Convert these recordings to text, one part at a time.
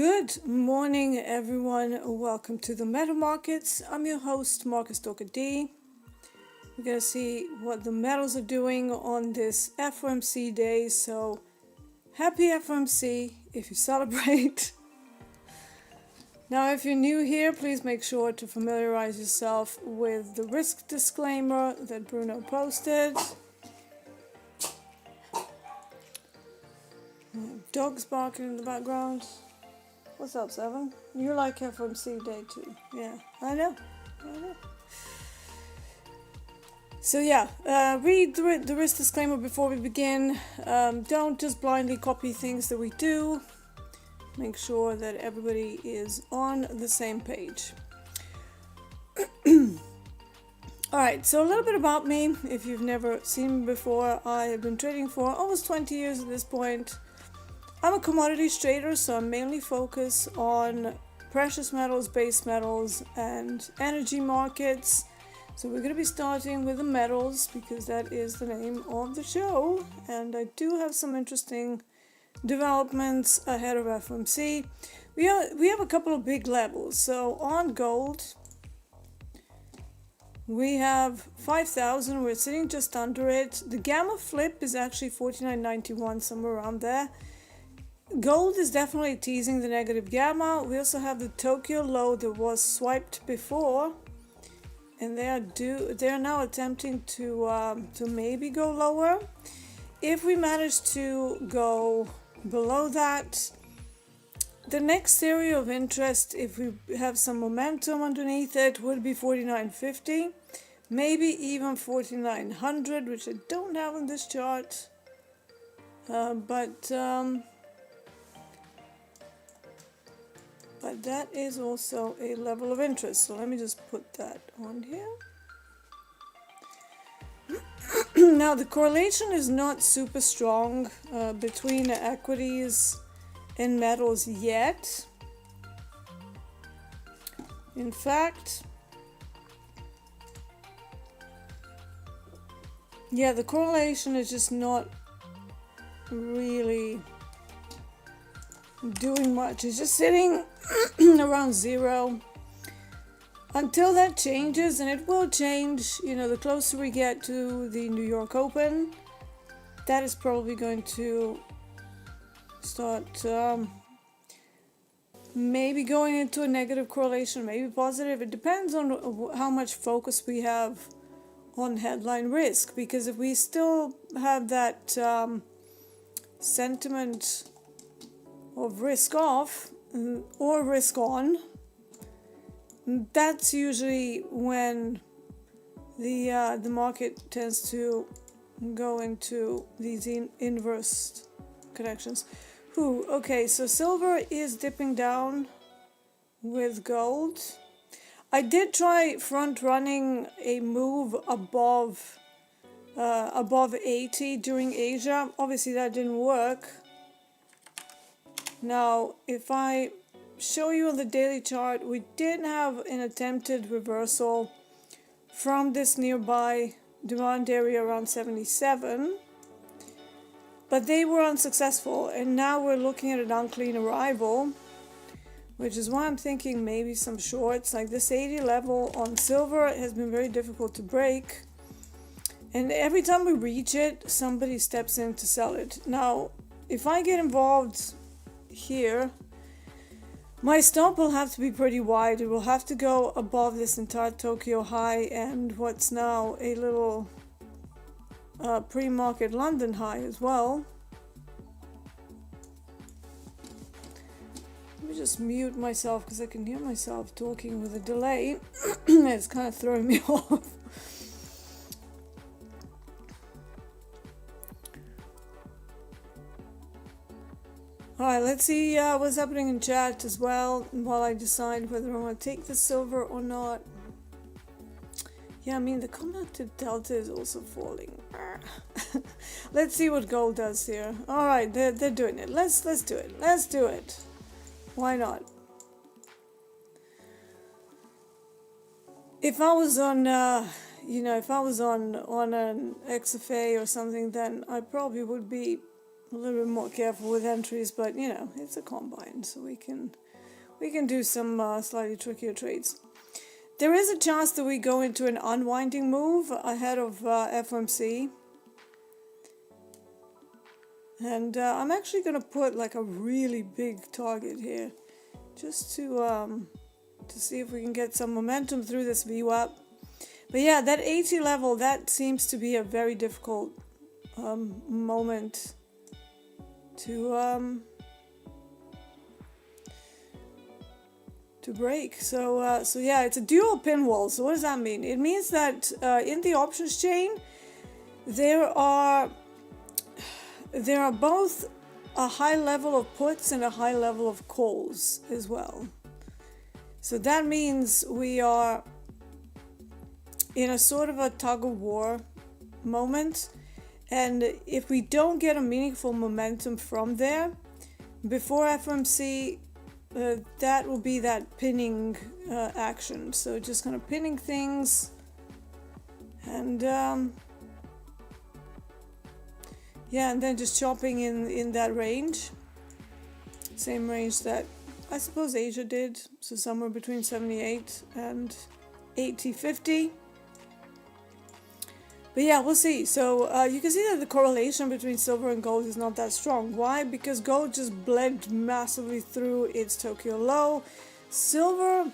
Good morning, everyone. Welcome to the Metal Markets. I'm your host, Marcus Stoker D. We're going to see what the metals are doing on this FOMC day. So, happy FOMC if you celebrate. Now, if you're new here, please make sure to familiarize yourself with the risk disclaimer that Bruno posted. Dogs barking in the background. What's up, Seven? You like FOMC day too. Yeah, I know. So read the risk disclaimer before we begin. Don't just blindly copy things that we do. Make sure that everybody is on the same page. Alright, so a little bit about me. If you've never seen me before, I have been trading for almost 20 years at this point. I'm a commodities trader, so I mainly focus on precious metals, base metals, and energy markets. So we're going to be starting with the metals because that is the name of the show. And I do have some interesting developments ahead of FOMC. We have a couple of big levels. So on gold, we have 5,000. We're sitting just under it. The gamma flip is actually 49.91, somewhere around there. Gold is definitely teasing the negative gamma. We also have the Tokyo low that was swiped before, and they are now attempting to maybe go lower. If we manage to go below that, the next area of interest, if we have some momentum underneath it, would be 49.50, maybe even 4900, which I don't have on this chart, but that is also a level of interest. So let me just put that on here. Now the correlation is not super strong between equities and metals yet. In fact, the correlation is just not really doing much. It's just sitting around zero until that changes, and it will change. The closer we get to the New York Open, that is probably going to start maybe going into a negative correlation, maybe positive. It depends on how much focus we have on headline risk, because if we still have that sentiment of risk off or risk on, that's usually when the market tends to go into these inverse connections. Okay, so silver is dipping down with gold. I did try front running a move above 80 during Asia. Obviously that didn't work. Now, if I show you on the daily chart, we did have an attempted reversal from this nearby demand area around 77, but they were unsuccessful, and now we're looking at an unclean arrival, which is why I'm thinking maybe some shorts. Like this 80 level on silver has been very difficult to break, and every time we reach it, somebody steps in to sell it. Now, if I get involved here, my stop will have to be pretty wide. It will have to go above this entire Tokyo high and what's now a little pre-market London high as well. Let me just mute myself because I can hear myself talking with a delay. It's kind of throwing me off. Alright, let's see what's happening in chat as well while I decide whether I want to take the silver or not. Yeah, I mean, the cumulative delta is also falling. Let's see what gold does here. Alright, they're doing it. Let's do it. Let's do it. Why not? If I was on, if I was on an XFA or something, then I probably would be a little bit more careful with entries, but you know, it's a combine, so we can do some slightly trickier trades. There is a chance that we go into an unwinding move ahead of FOMC. And I'm actually going to put like a really big target here, just to see if we can get some momentum through this VWAP. But yeah, that 80 level, that seems to be a very difficult moment to break. So yeah, it's a dual pin wall. So what does that mean? It means that in the options chain, there are both a high level of puts and a high level of calls as well. So that means we are in a sort of a tug of war moment, and if we don't get a meaningful momentum from there before FOMC, that will be that pinning action. So just kind of pinning things, and yeah, and then just chopping in that range, same range that I suppose Asia did, so somewhere between 78 and 80.50. But yeah, we'll see. So you can see that the correlation between silver and gold is not that strong. Why? Because gold just bled massively through its Tokyo low. Silver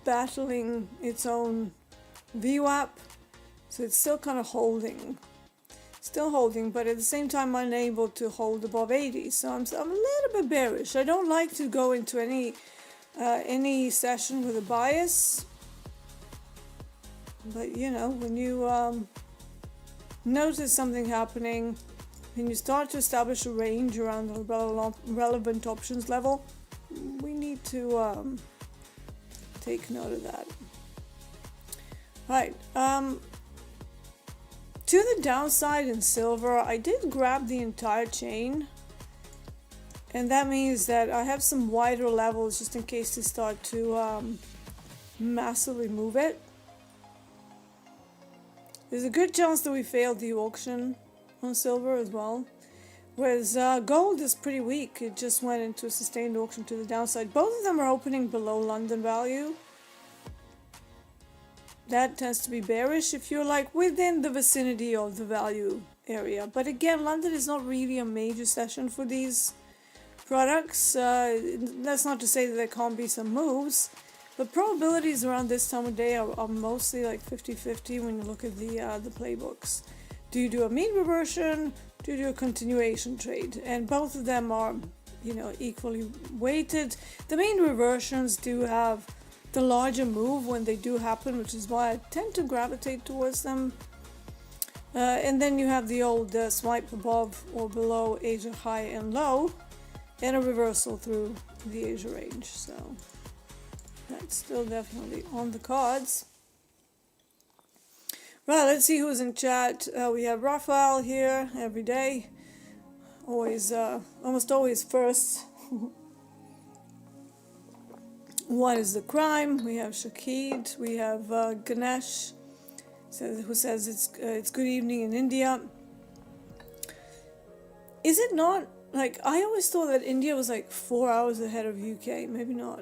battling its own VWAP, so it's still kind of holding. Still holding, but at the same time unable to hold above 80. So I'm a little bit bearish. I don't like to go into any session with a bias. But you know, when you notice something happening and you start to establish a range around the relevant options level, we need to take note of that. Right. To the downside in silver, I did grab the entire chain, and that means that I have some wider levels just in case they start to massively move it. There's a good chance that we failed the auction on silver as well, whereas gold is pretty weak. It just went into a sustained auction to the downside. Both of them are opening below London value. That tends to be bearish if you're like within the vicinity of the value area. But again, London is not really a major session for these products. That's not to say that there can't be some moves, but probabilities around this time of day are mostly like 50-50 when you look at the playbooks. Do you do a mean reversion? Do you do a continuation trade? And both of them are, you know, equally weighted. The mean reversions do have the larger move when they do happen, which is why I tend to gravitate towards them. And then you have the old swipe above or below Asia high and low, and a reversal through the Asia range. So that's still definitely on the cards. Right, let's see who's in chat. We have Raphael here every day, always, almost always first. What is the crime? We have Shakid. We have Ganesh, who says it's good evening in India. Is it not? Like, I always thought that India was like 4 hours ahead of UK. Maybe not.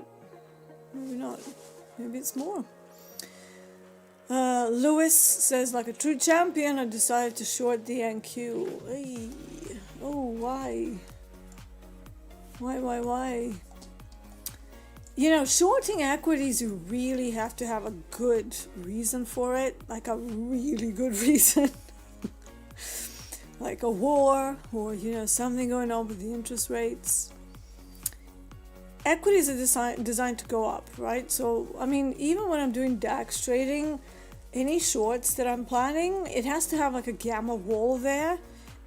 Maybe not. Maybe it's more. Lewis says, like a true champion, I decided to short the NQ. Hey. Oh, why? Why? You know, shorting equities, you really have to have a good reason for it, like a really good reason. Like a war, or, you know, something going on with the interest rates. Equities are designed to go up, right? So, I mean, even when I'm doing DAX trading, any shorts that I'm planning, it has to have like a gamma wall there,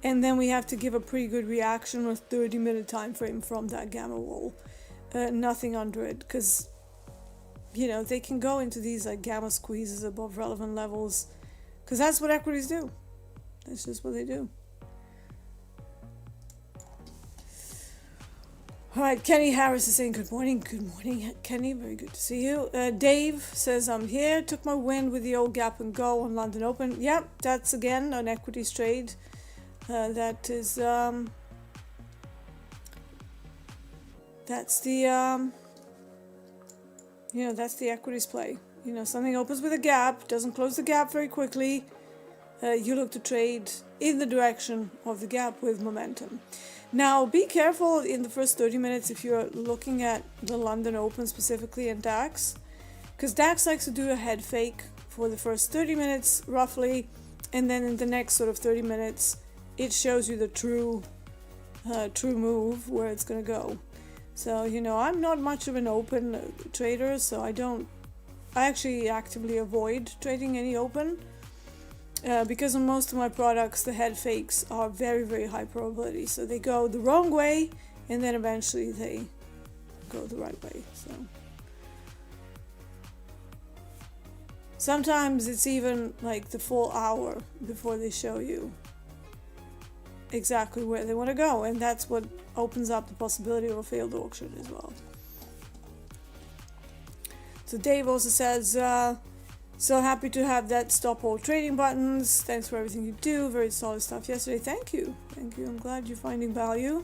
and then we have to give a pretty good reaction with 30-minute time frame from that gamma wall. Nothing under it, because, you know, they can go into these like gamma squeezes above relevant levels, because that's what equities do. That's just what they do. All right, Kenny Harris is saying good morning. Good morning, Kenny. Very good to see you. Dave says, I'm here. Took my win with the old gap and go on London Open. Yep, that's again an equities trade. That is that's the that's the equities play. Something opens with a gap, doesn't close the gap very quickly. You look to trade in the direction of the gap with momentum. Now, be careful in the first 30 minutes if you're looking at the London Open specifically and DAX, because DAX likes to do a head fake for the first 30 minutes roughly, and then in the next sort of 30 minutes, it shows you the true move where it's going to go. So, I'm not much of an open trader, so I actually actively avoid trading any open. Because on most of my products, the head fakes are very, very high probability. So they go the wrong way, and then eventually they go the right way. So sometimes it's even like the full hour before they show you exactly where they want to go. And that's what opens up the possibility of a failed auction as well. So Dave also says, so happy to have that stop all trading buttons. Thanks for everything you do. Very solid stuff yesterday. Thank you. I'm glad you're finding value.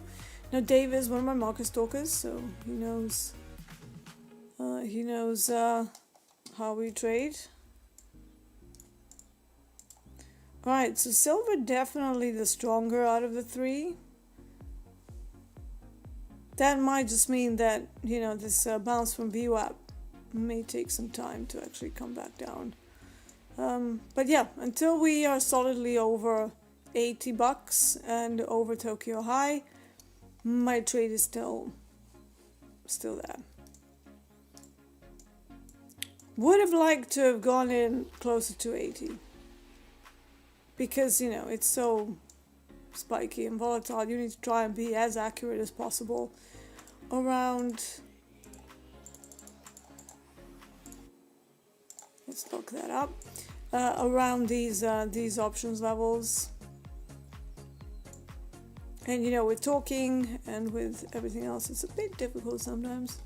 Now Dave is one of my market stalkers, so he knows how we trade. Alright, so silver definitely the stronger out of the three. That might just mean that, this bounce from VWAP may take some time to actually come back down. But yeah, until we are solidly over $80 and over Tokyo high, my trade is still there. Would have liked to have gone in closer to 80 because it's so spiky and volatile. You need to try and be as accurate as possible around. Let's look that up. Around these options levels. And with talking and with everything else, it's a bit difficult sometimes.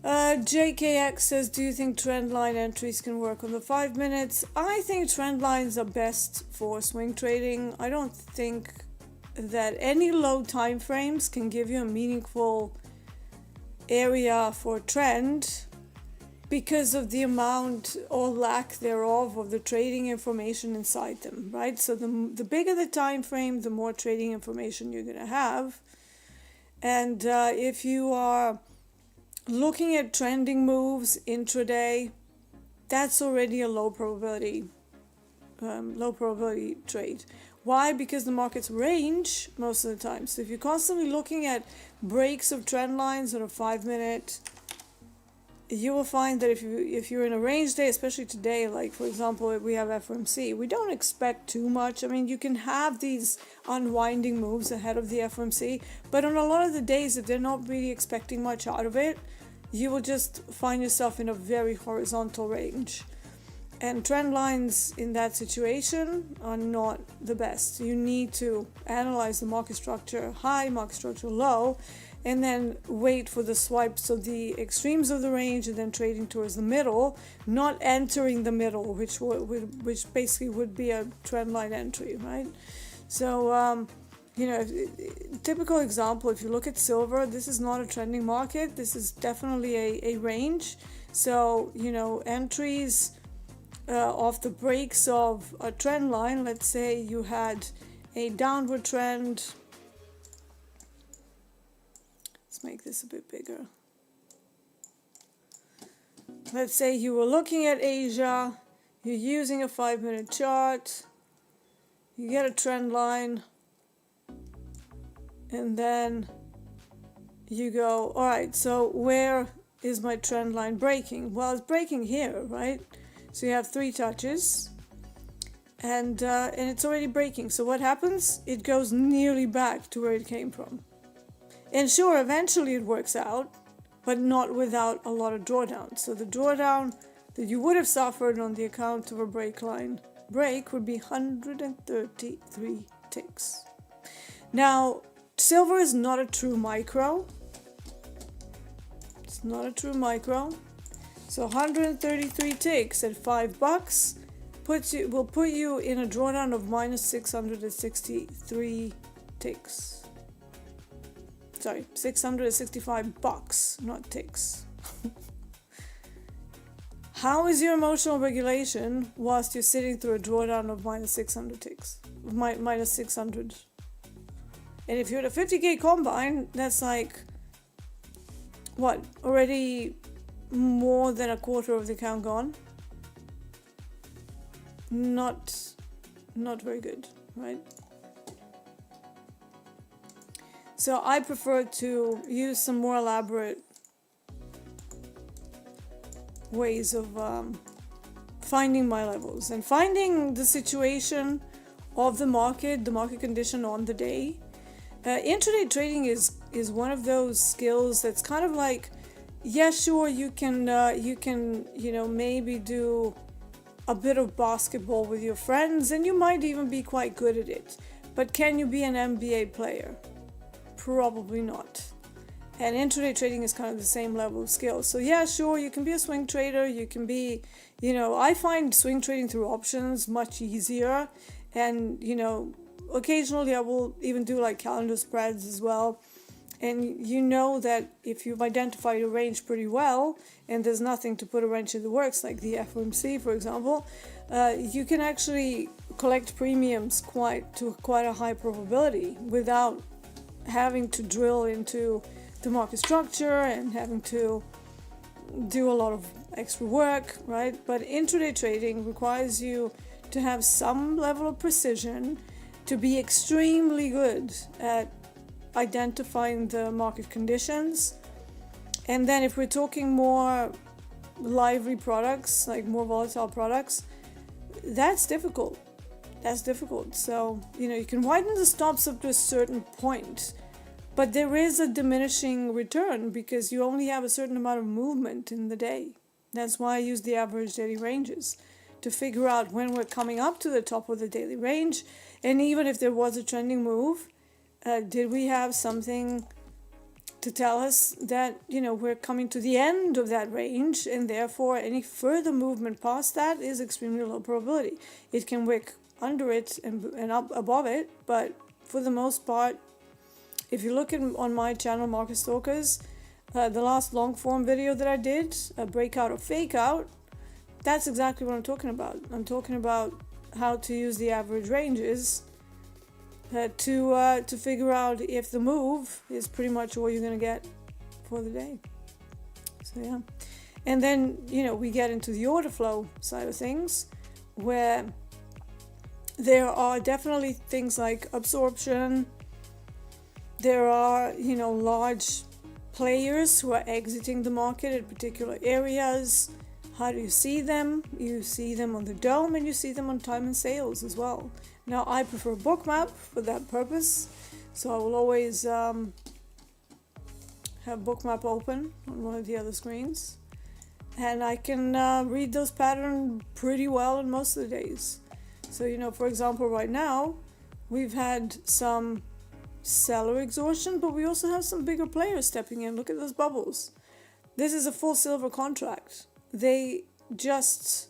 JKX says, do you think trend line entries can work on the 5 minutes? I think trend lines are best for swing trading. I don't think that any low time frames can give you a meaningful area for trend, because of the amount or lack thereof of the trading information inside them, right? So the bigger the time frame, the more trading information you're going to have. And if you are looking at trending moves intraday, that's already a low probability trade. Why? Because the markets range most of the time. So if you're constantly looking at breaks of trend lines on a 5 minute, you will find that if you're in a range day, especially today, like for example, if we have FOMC, we don't expect too much. I mean, you can have these unwinding moves ahead of the FOMC, but on a lot of the days, if they're not really expecting much out of it, you will just find yourself in a very horizontal range. And trend lines in that situation are not the best. You need to analyze the market structure high, market structure low, and then wait for the swipes of the extremes of the range and then trading towards the middle, not entering the middle, which basically would be a trend line entry, right? So, typical example, if you look at silver, this is not a trending market. This is definitely a range. So, entries off the breaks of a trend line, let's say you had a downward trend. Let's make this a bit bigger. Let's say you were looking at Asia, you're using a 5 minute chart, you get a trend line, and then you go, all right, so where is my trend line breaking? Well, it's breaking here, right? So you have 3 touches, and it's already breaking. So what happens? It goes nearly back to where it came from. And sure, eventually it works out, but not without a lot of drawdown. So the drawdown that you would have suffered on the account of a break would be 133 ticks. Now, silver is not a true micro. It's not a true micro. So 133 ticks at $5 will put you in a drawdown of minus 663 ticks. sorry, $665, not ticks. How is your emotional regulation whilst you're sitting through a drawdown of minus 600 ticks? Minus 600. And if you're at a 50k combine, that's like, what, already more than a quarter of the account gone? Not very good, right? So I prefer to use some more elaborate ways of finding my levels and finding the situation of the market condition on the day. Intraday trading is one of those skills that's kind of like, yeah, sure, you can maybe do a bit of basketball with your friends and you might even be quite good at it, but can you be an NBA player? Probably not. And intraday trading is kind of the same level of skill. So yeah, sure, you can be a swing trader, you can be, I find swing trading through options much easier, and occasionally I will even do like calendar spreads as well. And you know that if you've identified a range pretty well and there's nothing to put a wrench in the works, like the FOMC for example, you can actually collect premiums to quite a high probability without having to drill into the market structure and having to do a lot of extra work, right? But intraday trading requires you to have some level of precision, to be extremely good at identifying the market conditions. And then if we're talking more lively products, like more volatile products, that's difficult. So you can widen the stops up to a certain point, but there is a diminishing return because you only have a certain amount of movement in the day. That's why I use the average daily ranges to figure out when we're coming up to the top of the daily range. And even if there was a trending move, did we have something to tell us that we're coming to the end of that range, and therefore any further movement past that is extremely low probability. It can wick under it and up above it, but for the most part, if you look on my channel, Market Stalkers, the last long form video that I did, a breakout or fake out, that's exactly what I'm talking about. I'm talking about how to use the average ranges to figure out if the move is pretty much all you're going to get for the day. So yeah. And then, we get into the order flow side of things, where there are definitely things like absorption. There are, large players who are exiting the market at particular areas. How do you see them? You see them on the dome, and you see them on time and sales as well. Now, I prefer Bookmap for that purpose, so I will always have Bookmap open on one of the other screens, and I can read those patterns pretty well on most of the days. So, for example, right now, we've had some seller exhaustion, but we also have some bigger players stepping in. Look at those bubbles. This is a full silver contract. They just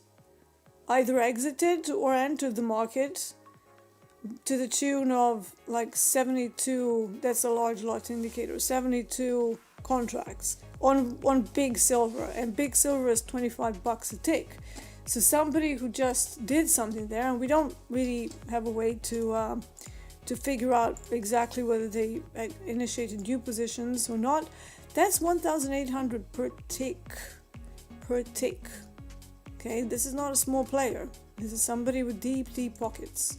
either exited or entered the market to the tune of like 72, that's a large lot indicator, 72 contracts on big silver, and big silver is $25 a tick. So somebody who just did something there, and we don't really have a way to figure out exactly whether they initiated new positions or not, that's 1,800 per tick. Okay, this is not a small player. This is somebody with deep pockets.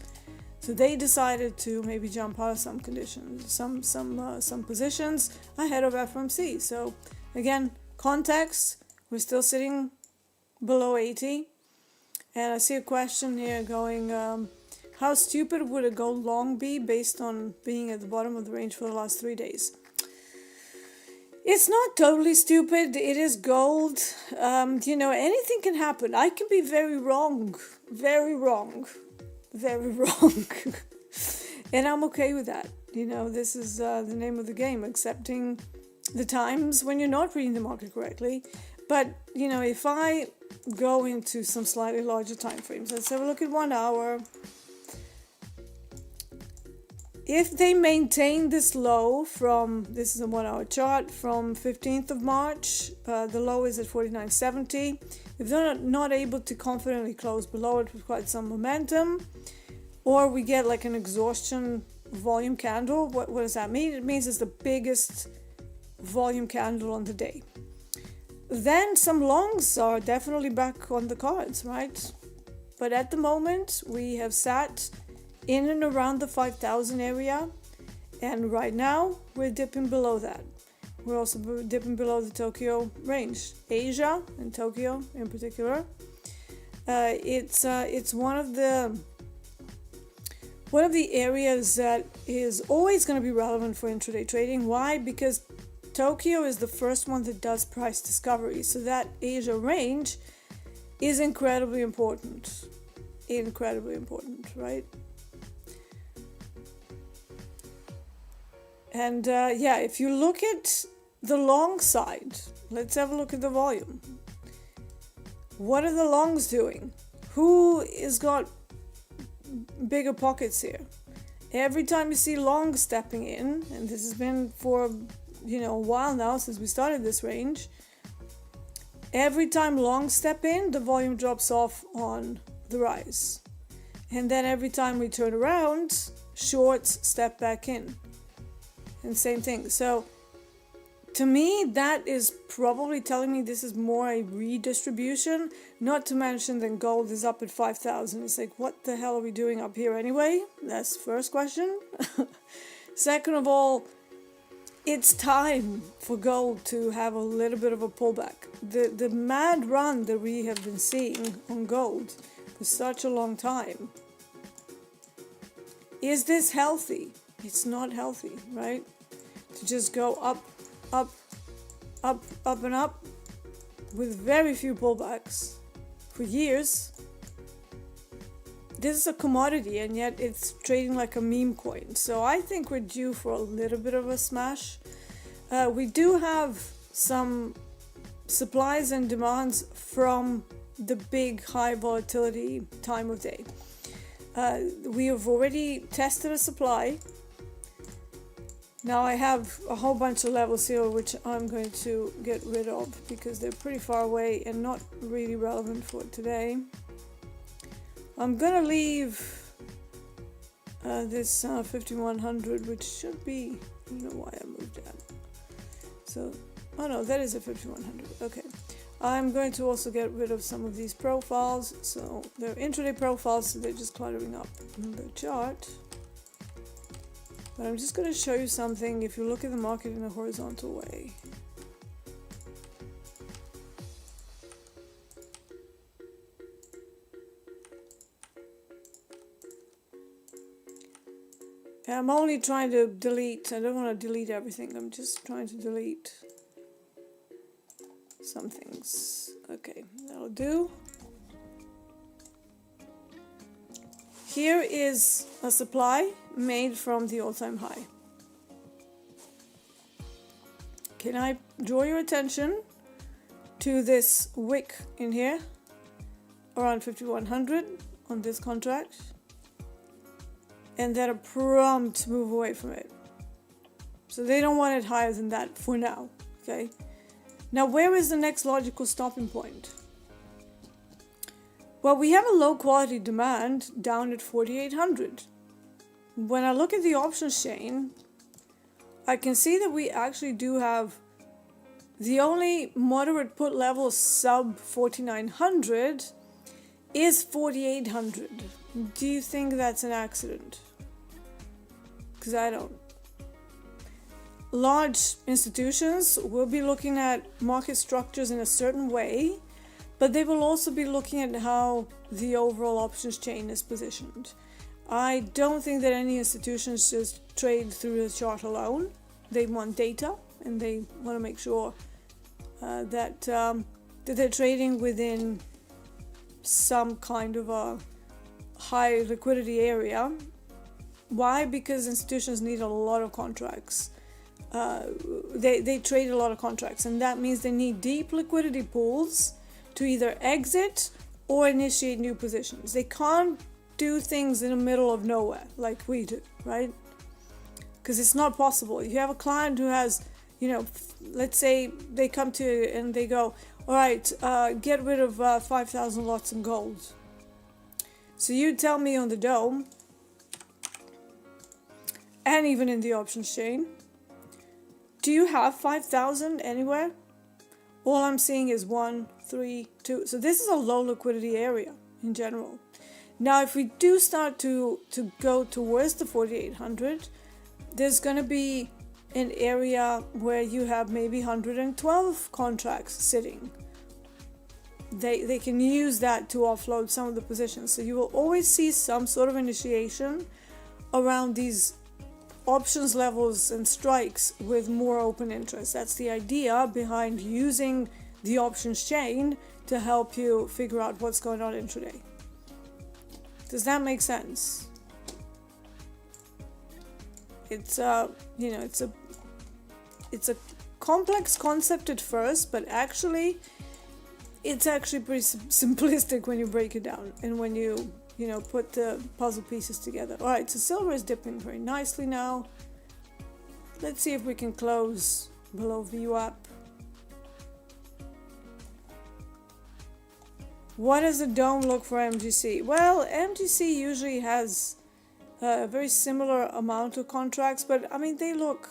So they decided to maybe jump out of some conditions, some positions ahead of FOMC. So again, context, we're still sitting below 80. And I see a question here going, how stupid would a go long be based on being at the bottom of the range for the last 3 days? It's not totally stupid. It is gold. Anything can happen. I can be very wrong. And I'm okay with that. This is the name of the game, accepting the times when you're not reading the market correctly. But, if I go into some slightly larger time frames, let's have a look at 1 hour. If they maintain this low from, this is a 1 hour chart, from 15th of March, the low is at 49.70. If they're not able to confidently close below it with quite some momentum, or we get like an exhaustion volume candle, what does that mean? It means it's the biggest volume candle on the day. Then some longs are definitely back on the cards, right? But at the moment, we have sat in and around the 5,000 area, and right now we're dipping below that. We're also dipping below the Tokyo range. Asia and Tokyo in particular. It's one of the areas that is always going to be relevant for intraday trading. Why? Because Tokyo is the first one that does price discovery, so that Asia range is incredibly important, right? And yeah, if you look at the long side, let's have a look at the volume. What are the longs doing? Who has got bigger pockets here? Every time you see longs stepping in, and this has been for a while now since we started this range, every time longs step in, the volume drops off on the rise. And then every time we turn around, shorts step back in. And same thing. So to me, that is probably telling me this is more a redistribution, not to mention that gold is up at 5,000. It's like, what the hell are we doing up here anyway? That's the first question. Second of all, it's time for gold to have a little bit of a pullback. The mad run that we have been seeing on gold for such a long time, is this healthy? It's not healthy, right? To just go up, up, up, up and up with very few pullbacks for years. This is a commodity, and yet it's trading like a meme coin. So I think we're due for a little bit of a smash. We do have some supplies and demands from the big high volatility time of day. We have already tested a supply. Now I have a whole bunch of levels here which I'm going to get rid of because they're pretty far away and not really relevant for today. I'm gonna leave this 5100, which should be, I don't know why I moved that. So, oh no, that is a 5100. Okay. I'm going to also get rid of some of these profiles. So they're intraday profiles, so they're just cluttering up the chart. But I'm just going to show you something if you look at the market in a horizontal way. I'm only trying to delete, I don't want to delete everything, I'm just trying to delete some things. Okay, that'll do. Here is a supply made from the all-time high. Can I draw your attention to this wick in here, around 5100 on this contract? And then a prompt move away from it. So they don't want it higher than that for now, okay? Now, where is the next logical stopping point? Well, we have a low quality demand down at 4,800. When I look at the options chain, I can see that we actually do have the only moderate put level sub 4,900 is 4,800. Do you think that's an accident? Because I don't. Large institutions will be looking at market structures in a certain way, but they will also be looking at how the overall options chain is positioned. I don't think that any institutions just trade through the chart alone. They want data, and they want to make sure that they're trading within some kind of a high liquidity area. Why? Because institutions need a lot of contracts. They trade a lot of contracts, and that means they need deep liquidity pools to either exit or initiate new positions. They can't do things in the middle of nowhere like we do, right? because it's not possible. If you have a client who has, let's say they come to you and they go, all right, get rid of 5,000 lots in gold. So you tell me on the dome, and even in the options chain, do you have 5,000 anywhere? All I'm seeing is 1, 3, 2. So this is a low liquidity area in general. Now, if we do start to go towards the 4,800, there's going to be an area where you have maybe 112 contracts sitting. They can use that to offload some of the positions. So you will always see some sort of initiation around these options levels and strikes with more open interest. That's the idea behind using the options chain to help you figure out what's going on intraday. Does that make sense? It's it's a complex concept at first, but actually it's actually pretty simplistic when you break it down and when you put the puzzle pieces together. All right, so silver is dipping very nicely now. Let's see if we can close below VWAP. What does the dome look for MGC? Well, MGC usually has a very similar amount of contracts, but I mean, they look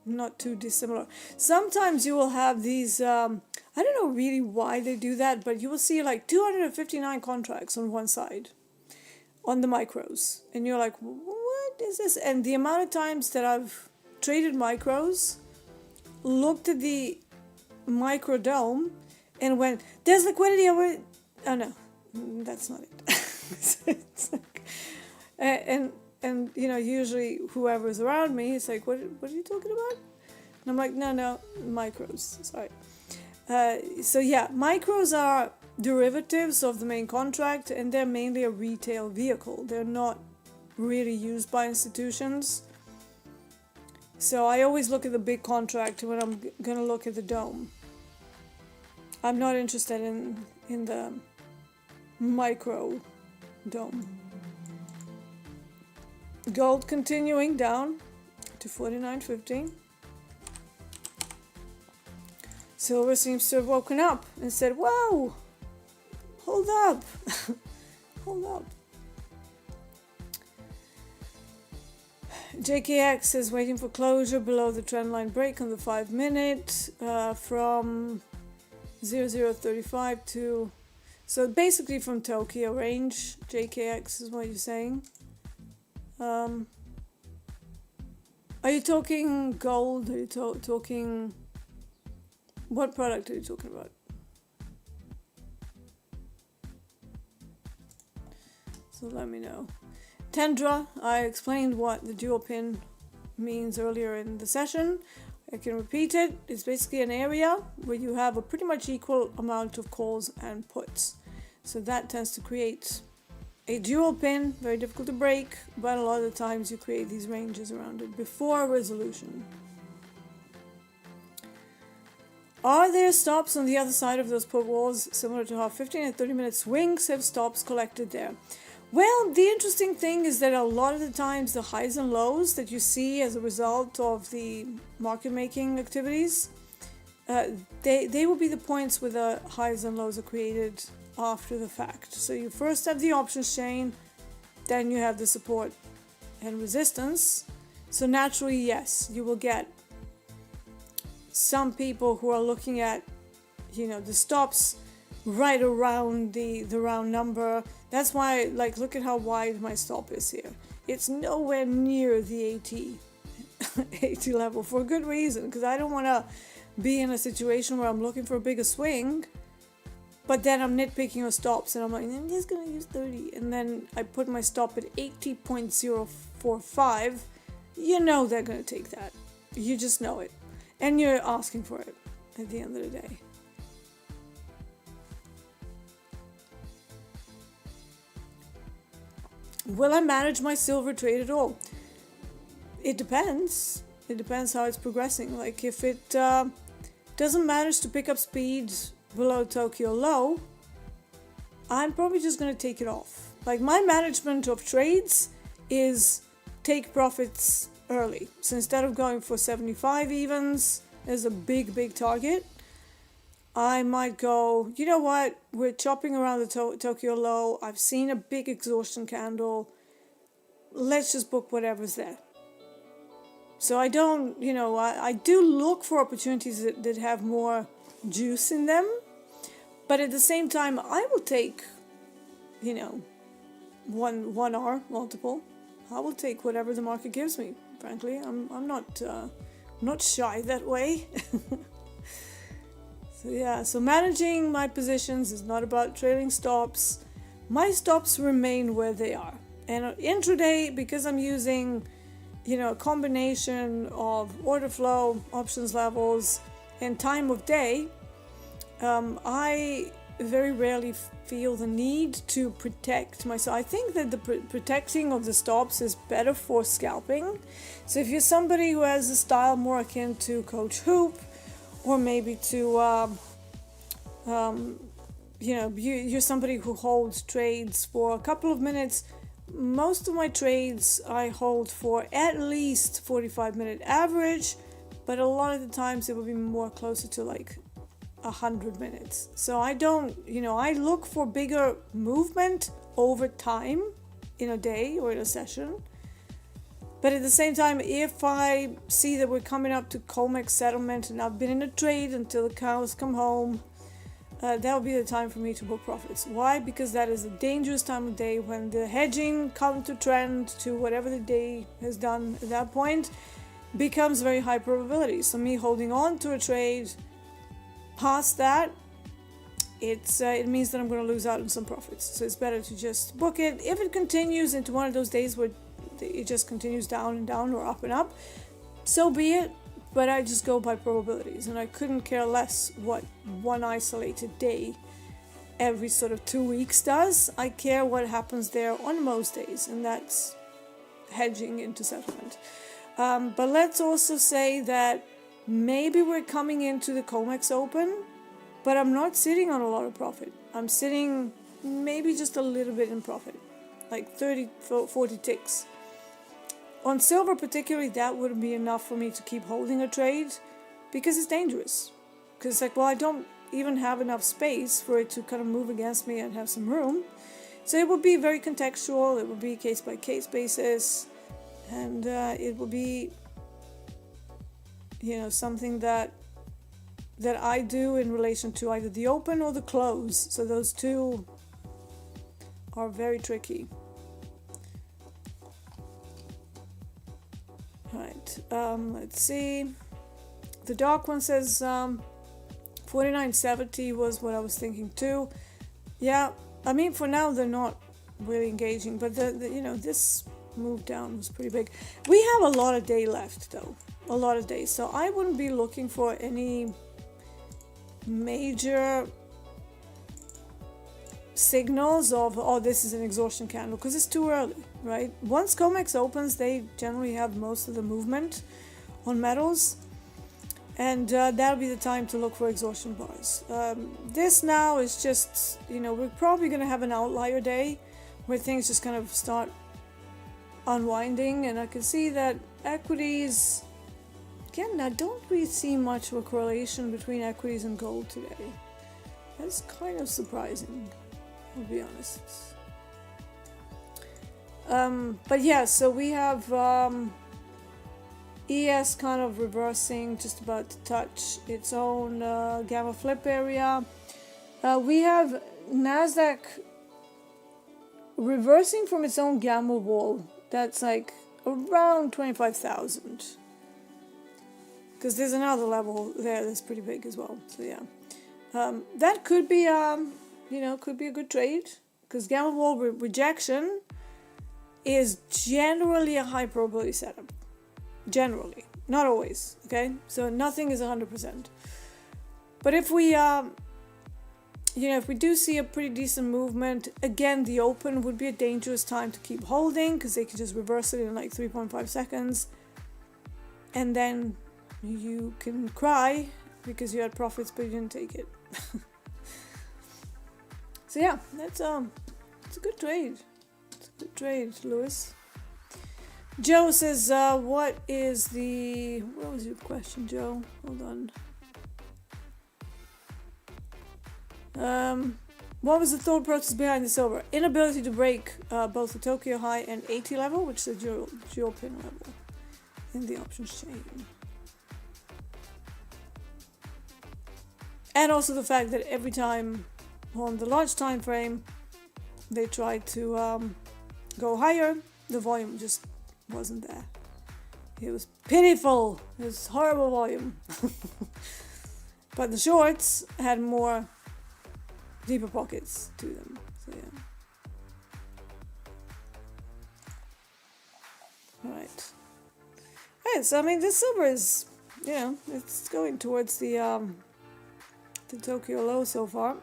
not too dissimilar. Sometimes you will have these, I don't know really why they do that, but you will see like 259 contracts on one side on the micros. And you're like, what is this? And the amount of times that I've traded micros, looked at the micro dome, and went, there's liquidity over. Oh no, that's not it. and usually whoever's around me is like, what are you talking about? And I'm like, no, micros, sorry. So yeah, micros are derivatives of the main contract, and they're mainly a retail vehicle. They're not really used by institutions. So I always look at the big contract when I'm gonna look at the dome. I'm not interested in the micro dome. Gold continuing down to 49.50. Silver seems to have woken up and said, whoa, hold up, hold up. JKX is waiting for closure below the trendline break on the 5-minute from 0035 to, so basically from Tokyo range. JKX is what you're saying. Are you talking gold? Are you talking, what product are you talking about? So let me know. Tendra, I explained what the dual pin means earlier in the session. I can repeat it. It's basically an area where you have a pretty much equal amount of calls and puts. So that tends to create a dual pin, very difficult to break, but a lot of the times you create these ranges around it before resolution. Are there stops on the other side of those put walls, similar to how 15 and 30-minute swings have stops collected there? Well, the interesting thing is that a lot of the times the highs and lows that you see as a result of the market making activities, they will be the points where the highs and lows are created after the fact. So you first have the options chain, then you have the support and resistance. So naturally, yes, you will get some people who are looking at, the stops right around the round number. That's why, look at how wide my stop is here. It's nowhere near the 80 level, for a good reason, because I don't want to be in a situation where I'm looking for a bigger swing, but then I'm nitpicking on stops and I'm like, I'm just going to use 30. And then I put my stop at 80.045. You know they're going to take that. You just know it. And you're asking for it at the end of the day. Will I manage my silver trade at all? It depends. It depends how it's progressing. Like if it doesn't manage to pick up speed below Tokyo low, I'm probably just going to take it off. Like my management of trades is take profits early. So instead of going for 75 evens as a big target, I might go, you know what, we're chopping around the Tokyo low. I've seen a big exhaustion candle. Let's just book whatever's there. So I don't, I do look for opportunities that have more juice in them. But at the same time, I will take, one hour multiple. I will take whatever the market gives me. Frankly, I'm not shy that way. So managing my positions is not about trailing stops. My stops remain where they are. And intraday, because I'm using, a combination of order flow, options levels, and time of day, I very rarely feel the need to protect myself. I think that the protecting of the stops is better for scalping. So if you're somebody who has a style more akin to Coach Hoop, or maybe to, you're somebody who holds trades for a couple of minutes. Most of my trades I hold for at least 45-minute average, but a lot of the times it will be more closer to like 100 minutes. So I don't, I look for bigger movement over time in a day or in a session. But at the same time, if I see that we're coming up to COMEX settlement and I've been in a trade until the cows come home, that will be the time for me to book profits. Why? Because that is a dangerous time of day when the hedging counter trend to whatever the day has done at that point becomes very high probability. So me holding on to a trade past that, it means that I'm going to lose out on some profits. So it's better to just book it. If it continues into one of those days where it just continues down and down or up and up, so be it. But I just go by probabilities, and I couldn't care less what one isolated day every sort of 2 weeks does. I care what happens there on most days, and that's hedging into settlement. But let's also say that maybe we're coming into the COMEX Open, but I'm not sitting on a lot of profit. I'm sitting maybe just a little bit in profit, like 30, 40 ticks. On silver particularly, that wouldn't be enough for me to keep holding a trade because it's dangerous. Because it's like, well, I don't even have enough space for it to kind of move against me and have some room. So it would be very contextual. It would be case-by-case basis. And it will be, something that I do in relation to either the open or the close. So those two are very tricky. Right, let's see. The dark one says 49.70 was what I was thinking too. Yeah, I mean for now they're not really engaging, but this move down was pretty big. We have a lot of day left though, a lot of days. So I wouldn't be looking for any major signals of, oh, this is an exhaustion candle, because it's too early, right? Once COMEX opens, they generally have most of the movement on metals, and that'll be the time to look for exhaustion bars. This now is just, we're probably going to have an outlier day where things just kind of start unwinding, and I can see that equities, again, I don't really see much of a correlation between equities and gold today. That's kind of surprising, I'll be honest. But yeah, so we have ES kind of reversing, just about to touch its own gamma flip area. We have Nasdaq reversing from its own gamma wall. That's like around 25,000. Because there's another level there that's pretty big as well. So yeah, that could be could be a good trade, because gamma wall rejection is generally a high probability setup. Generally, not always. Okay, so nothing is 100%. But if we if we do see a pretty decent movement, again, the open would be a dangerous time to keep holding, because they can just reverse it in like 3.5 seconds, and then you can cry because you had profits but you didn't take it. So yeah, it's a good trade. It's a good trade, Lewis. Joe says, what was your question, Joe? Hold on. What was the thought process behind the silver? Inability to break both the Tokyo high and 80 level, which is the dual pin level in the options chain. And also the fact that every time on the large time frame they tried to go higher, the volume just wasn't there. It was pitiful. It was horrible volume. But the shorts had more deeper pockets to them. So yeah. Alright. Alright, so I mean this silver is, it's going towards the Tokyo low so far.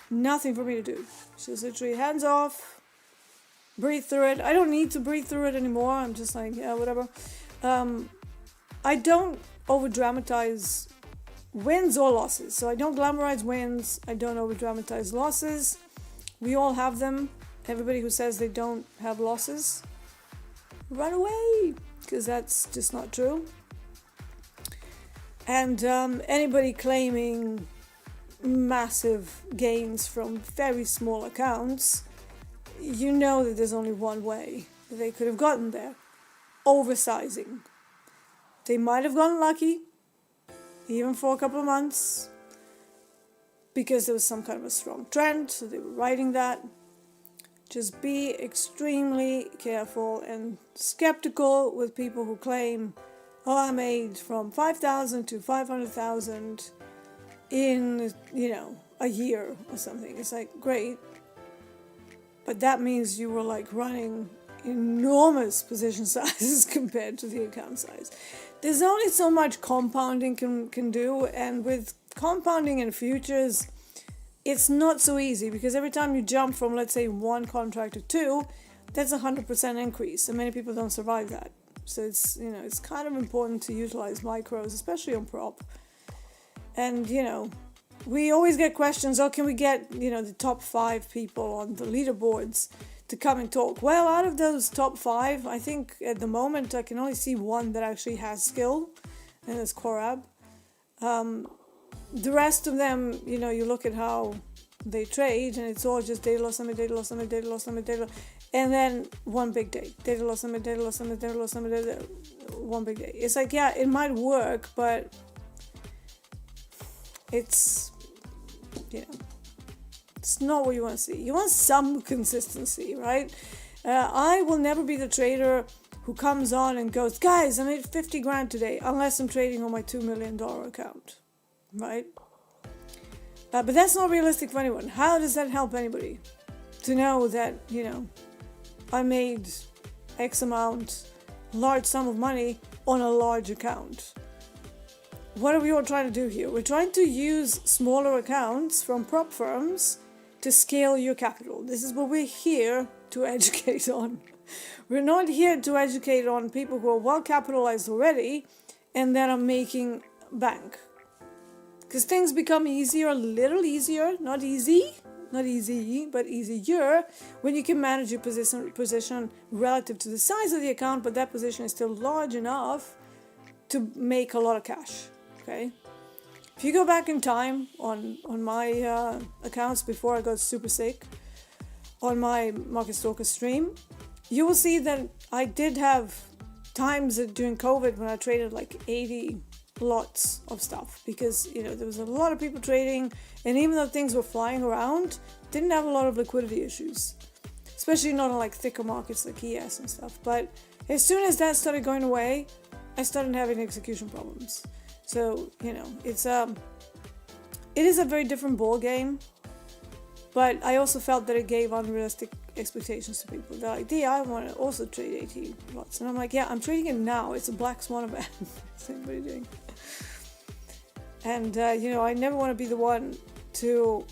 Nothing for me to do. Just literally hands off, breathe through it. I don't need to breathe through it anymore. I'm just like, yeah, whatever. I don't over dramatize wins or losses. So I don't glamorize wins. I don't over dramatize losses. We all have them. Everybody who says they don't have losses, run away, because that's just not true. And anybody claiming massive gains from very small accounts, you know that there's only one way that they could have gotten there. Oversizing. They might have gotten lucky, even for a couple of months, because there was some kind of a strong trend, so they were riding that. Just be extremely careful and skeptical with people who claim, oh, I made from 5,000 to 500,000 in, a year or something. It's like, great. But that means you were like running enormous position sizes compared to the account size. There's only so much compounding can do, and with compounding in futures, it's not so easy, because every time you jump from, let's say, one contract to two, that's 100% increase, and many people don't survive that. So it's, it's kind of important to utilize micros, especially on prop. And, we always get questions, can we get, the top 5 people on the leaderboards to come and talk? Well, out of those top 5, I think at the moment I can only see one that actually has skill, and that's Korab. The rest of them, you look at how they trade, and it's all just data loss summit, data loss summit, data loss summit, data loss, and then one big day. Data loss summit, data loss summit, data loss summit, one big day. It's like, yeah, it might work, but it's, it's not what you want to see. You want some consistency, right? I will never be the trader who comes on and goes, guys, I made 50 grand today, unless I'm trading on my $2 million account. Right? But that's not realistic for anyone. How does that help anybody to know that, I made X amount, large sum of money on a large account? What are we all trying to do here? We're trying to use smaller accounts from prop firms to scale your capital. This is what we're here to educate on. We're not here to educate on people who are well capitalized already and that are making bank. Because things become easier, a little easier, not easy, but easier, when you can manage your position relative to the size of the account, but that position is still large enough to make a lot of cash, okay? If you go back in time on my accounts before I got super sick, on my Market Stalker stream, you will see that I did have times during COVID when I traded like 80 lots of stuff, because there was a lot of people trading, and even though things were flying around, didn't have a lot of liquidity issues, especially not on like thicker markets like ES and stuff. But as soon as that started going away, I started having execution problems. So it is a very different ball game, but I also felt that it gave unrealistic expectations to people. They're like, I want to also trade 80 lots, and I'm like, yeah, I'm trading it now. It's a black swan event. What's anybody doing? And I never want to be the one to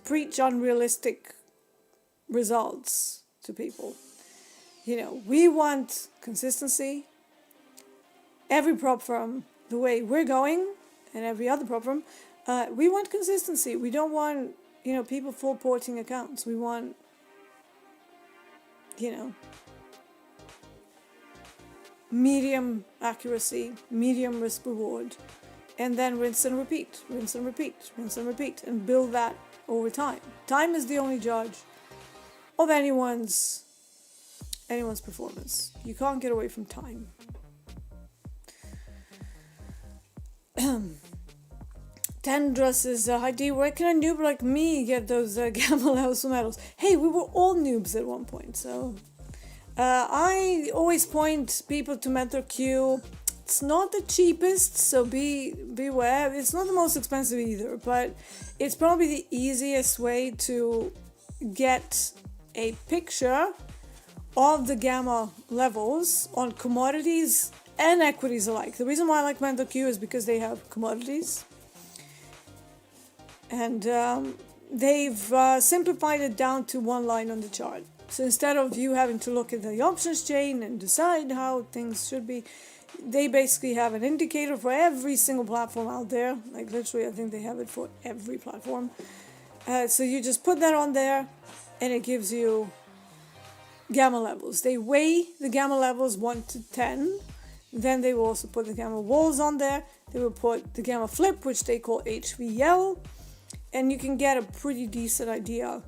preach unrealistic results to people. We want consistency. Every prop firm, the way we're going, and every other prop firm, we want consistency. We don't want people full porting accounts. We want you know, medium accuracy, medium risk reward, and then rinse and repeat, rinse and repeat, rinse and repeat, and build that over time. Time is the only judge of anyone's performance. You can't get away from time. Tendra says, hi D, where can a noob like me get those gamma levels for metals? Hey, we were all noobs at one point, so I always point people to Mon-Thurs. It's not the cheapest, so beware. It's not the most expensive either, but it's probably the easiest way to get a picture of the gamma levels on commodities and equities alike. The reason why I like Mon-Thurs is because they have commodities, and they've simplified it down to one line on the chart. So instead of you having to look at the options chain and decide how things should be, they basically have an indicator for every single platform out there. Like literally, I think they have it for every platform. So you just put that on there, and it gives you gamma levels. They weigh the gamma levels 1 to 10. Then they will also put the gamma walls on there. They will put the gamma flip, which they call HVL. And you can get a pretty decent idea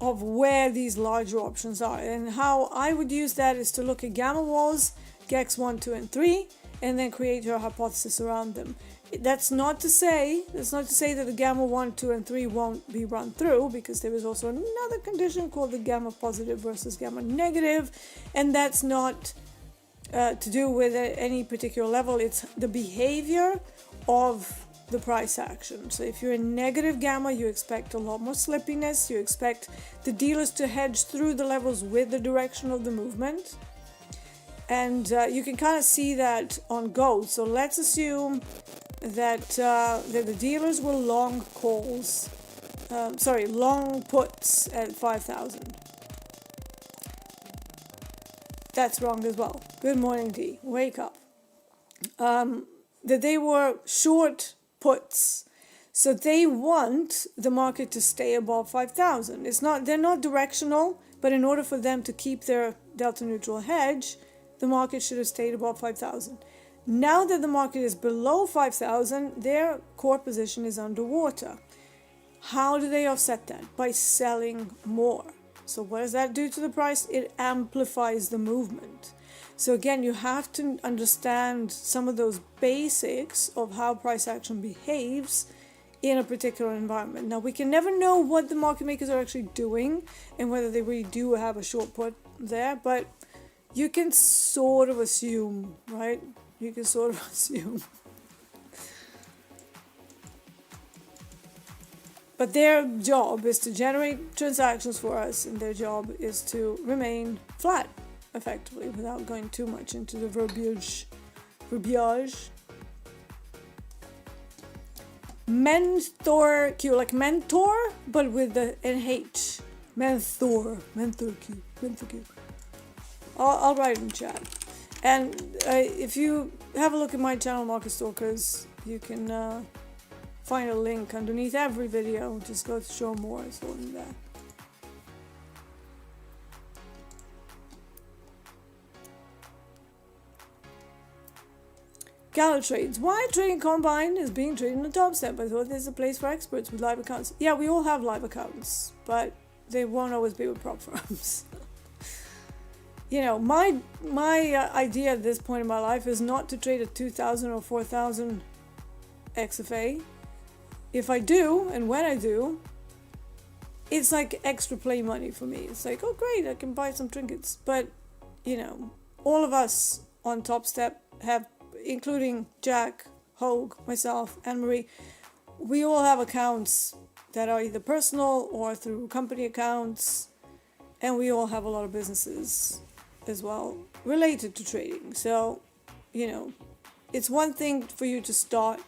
of where these larger options are. And how I would use that is to look at gamma walls, GEX 1, 2, and 3, and then create your hypothesis around them. That's not to say that the gamma 1, 2, and 3 won't be run through, because there is also another condition called the gamma positive versus gamma negative, and that's not to do with any particular level. It's the behavior of the price action. So if you're in negative gamma, you expect a lot more slippiness. You expect the dealers to hedge through the levels with the direction of the movement. And you can kind of see that on gold. So let's assume that the dealers were long puts at 5,000. That's wrong as well. Good morning, D. Wake up. That they were short puts. So they want the market to stay above 5,000. They're not directional, but in order for them to keep their delta neutral hedge, the market should have stayed above 5,000. Now that the market is below 5,000, their core position is underwater. How do they offset that? By selling more. So what does that do to the price? It amplifies the movement. So again, you have to understand some of those basics of how price action behaves in a particular environment. Now, we can never know what the market makers are actually doing and whether they really do have a short put there, but you can sort of assume, right? You can sort of assume. But their job is to generate transactions for us, and their job is to remain flat, effectively, without going too much into the verbiage. Mentor Q, like mentor, but with the NH. Mentor Q. I'll write in chat. And if you have a look at my channel, Market Stalkers, you can find a link underneath every video. Just go to show more. It's all in there. Gala trades. Why Trading Combine is being traded on Topstep? I thought there's a place for experts with live accounts. Yeah, we all have live accounts, but they won't always be with prop firms. You know, my idea at this point in my life is not to trade at 2,000 or 4,000 XFA. If I do, and when I do, it's like extra play money for me. It's like, oh great, I can buy some trinkets. But, you know, all of us on Topstep have, including Jack, Hogue, myself, and Marie, we all have accounts that are either personal or through company accounts, and we all have a lot of businesses as well related to trading. So, you know, it's one thing for you to start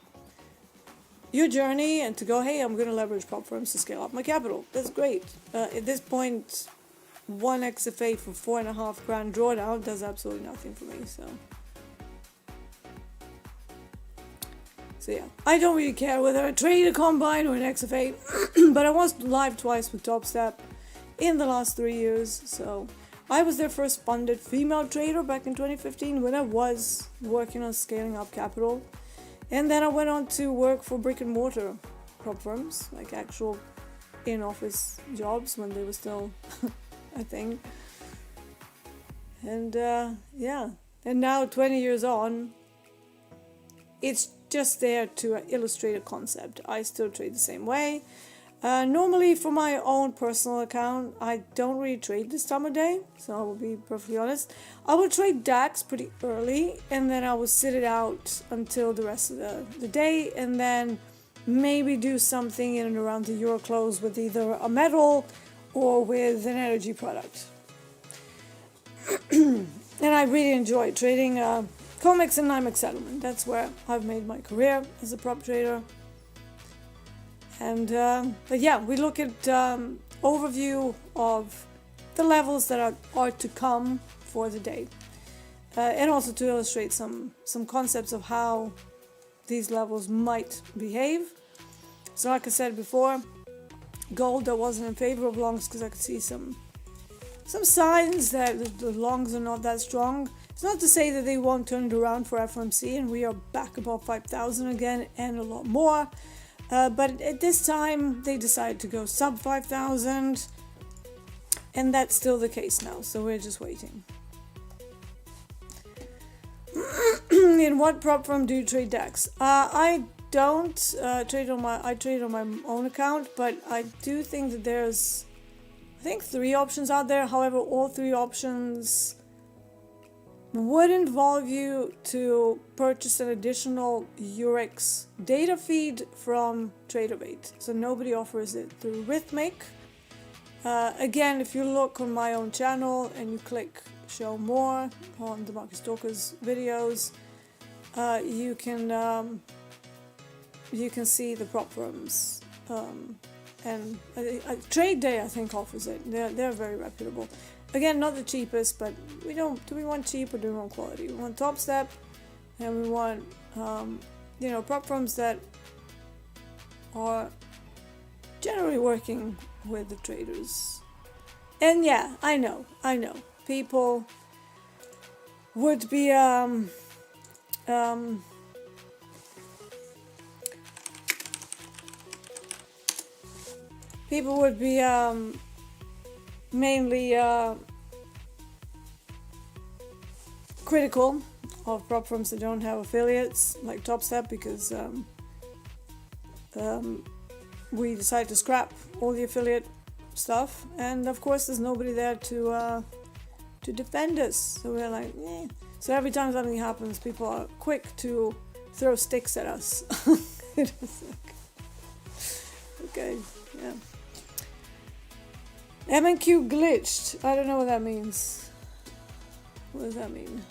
your journey and to go, hey, I'm going to leverage prop firms to scale up my capital. That's great. At this point, 1 XFA for $4.5 grand drawdown does absolutely nothing for me. So yeah, I don't really care whether I trade a combine or an XFA, but I was live twice with Topstep in the last 3 years, so I was their first funded female trader back in 2015 when I was working on scaling up capital. And then I went on to work for brick and mortar prop firms, like actual in-office jobs when they were still a thing. And yeah, and now 20 years on, it's just there to illustrate a concept. I still trade the same way. Normally for my own personal account, I don't really trade this time of day, so I will be perfectly honest. I will trade DAX pretty early, and then I will sit it out until the rest of the day, and then maybe do something in and around the euro close with either a metal or with an energy product. And I really enjoy trading COMEX and NYMEX settlement. That's where I've made my career as a prop trader. And but yeah, we look at overview of the levels that are to come for the day, and also to illustrate some concepts of how these levels might behave. So like I said before, gold, I wasn't in favor of longs because I could see some signs that the longs are not that strong. It's not to say that they won't turn it around for FOMC and we are back above 5,000 again and a lot more. But at this time, they decided to go sub 5,000, and that's still the case now, so we're just waiting. In what prop firm do you trade DAX? I don't trade on my own account, but I do think that there's, I think, 3 options out there. However, all 3 options would involve you to purchase an additional Eurex data feed from TraderBait. So nobody offers it through Rhythmic. Again, if you look on my own channel and you click show more on the Market Stalkers videos, you can see the prop firms. And Trade Day, I think, offers it. They're very reputable. Again, not the cheapest, but do we want cheap or do we want quality? We want Topstep, and we want, prop firms that are generally working with the traders. And yeah, I know, people would be, mainly critical of prop firms that don't have affiliates like Topstep, because we decided to scrap all the affiliate stuff, and of course there's nobody there to defend us, so we're like, eh. So every time something happens, people are quick to throw sticks at us. It is like, okay, yeah. M&Q glitched. I don't know what that means. What does that mean?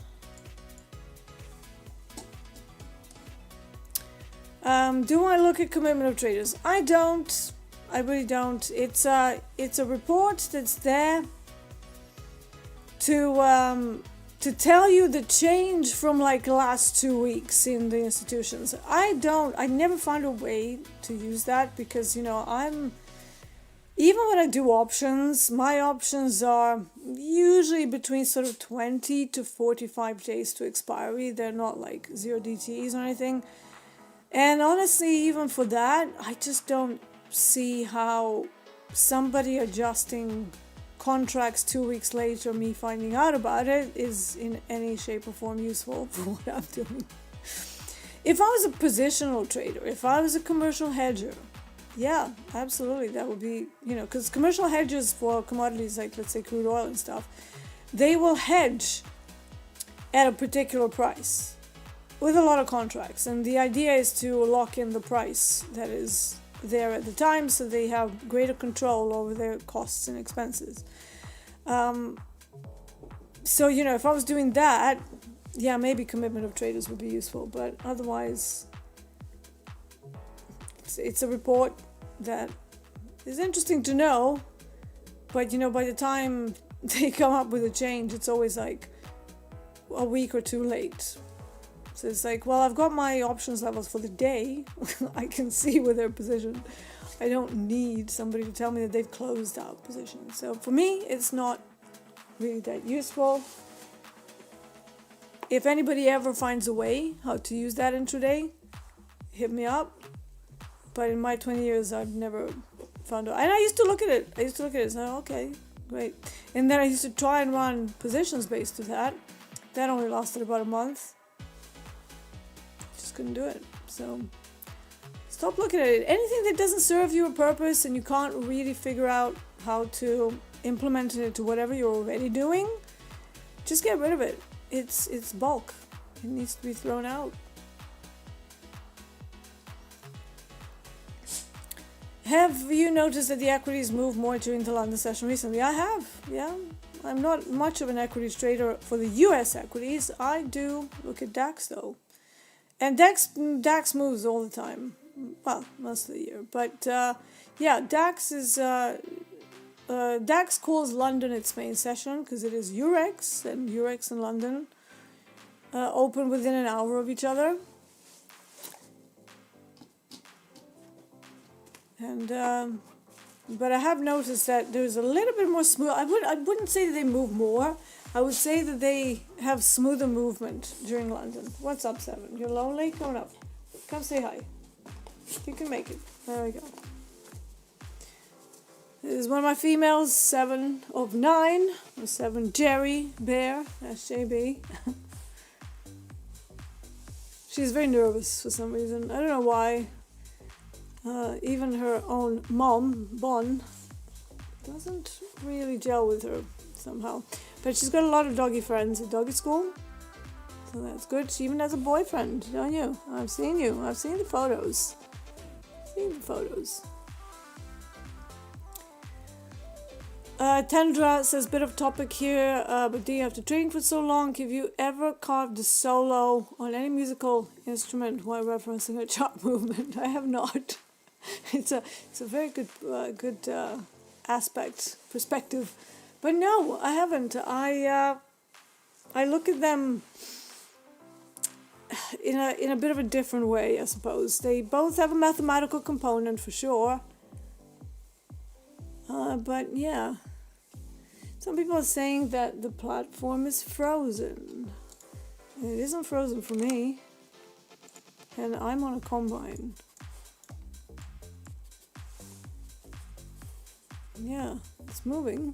Do I look at commitment of traders? I don't. I really don't. It's a report that's there to tell you the change from like the last 2 weeks in the institutions. I never found a way to use that because, even when I do options, my options are usually between sort of 20 to 45 days to expiry. They're not like 0 DTEs or anything. And honestly, even for that, I just don't see how somebody adjusting contracts 2 weeks later, me finding out about it, is in any shape or form useful for what I'm doing. If I was a positional trader, if I was a commercial hedger, yeah, absolutely, that would be, because commercial hedges for commodities like, let's say, crude oil and stuff, they will hedge at a particular price with a lot of contracts, and the idea is to lock in the price that is there at the time, so they have greater control over their costs and expenses. So, if I was doing that, yeah, maybe commitment of traders would be useful, but otherwise, it's a report that is interesting to know, but by the time they come up with a change, it's always like a week or 2 late. So it's like, well, I've got my options levels for the day. I can see where they're positioned. I don't need somebody to tell me that they've closed out positions. So for me, it's not really that useful. If anybody ever finds a way how to use that intraday, hit me up. But in my 20 years, I've never found out. And I used to look at it. And say, okay, great. And then I used to try and run positions based to that. That only lasted about a month. Just couldn't do it. So stop looking at it. Anything that doesn't serve you a purpose and you can't really figure out how to implement it into whatever you're already doing, just get rid of it. It's bulk. It needs to be thrown out. Have you noticed that the equities moved more during the London session recently? I have, yeah. I'm not much of an equities trader for the US equities. I do look at DAX though. And DAX moves all the time. Well, most of the year. But yeah, DAX calls London its main session because it is Eurex, and Eurex and London open within an hour of each other. And but I have noticed that there's a little bit more smooth. I wouldn't say that they move more. I would say that they have smoother movement during London. What's up, Seven? You're lonely? Come up. Come say hi. You can make it. There we go. This is one of my females, 7 of 9, or 7 Jerry Bear, SJB. She's very nervous for some reason. I don't know why. Even her own mom, Bon, doesn't really gel with her somehow. But she's got a lot of doggy friends at doggy school. So that's good. She even has a boyfriend, don't you? I've seen you. I've seen the photos. Tendra says, bit of topic here, but Dee, after trading for so long, have you ever carved a solo on any musical instrument while referencing a chart movement? I have not. It's a very good perspective, but no, I haven't. I look at them in a bit of a different way, I suppose. They both have a mathematical component for sure, but yeah. Some people are saying that the platform is frozen. It isn't frozen for me. And I'm on a combine. Yeah, it's moving.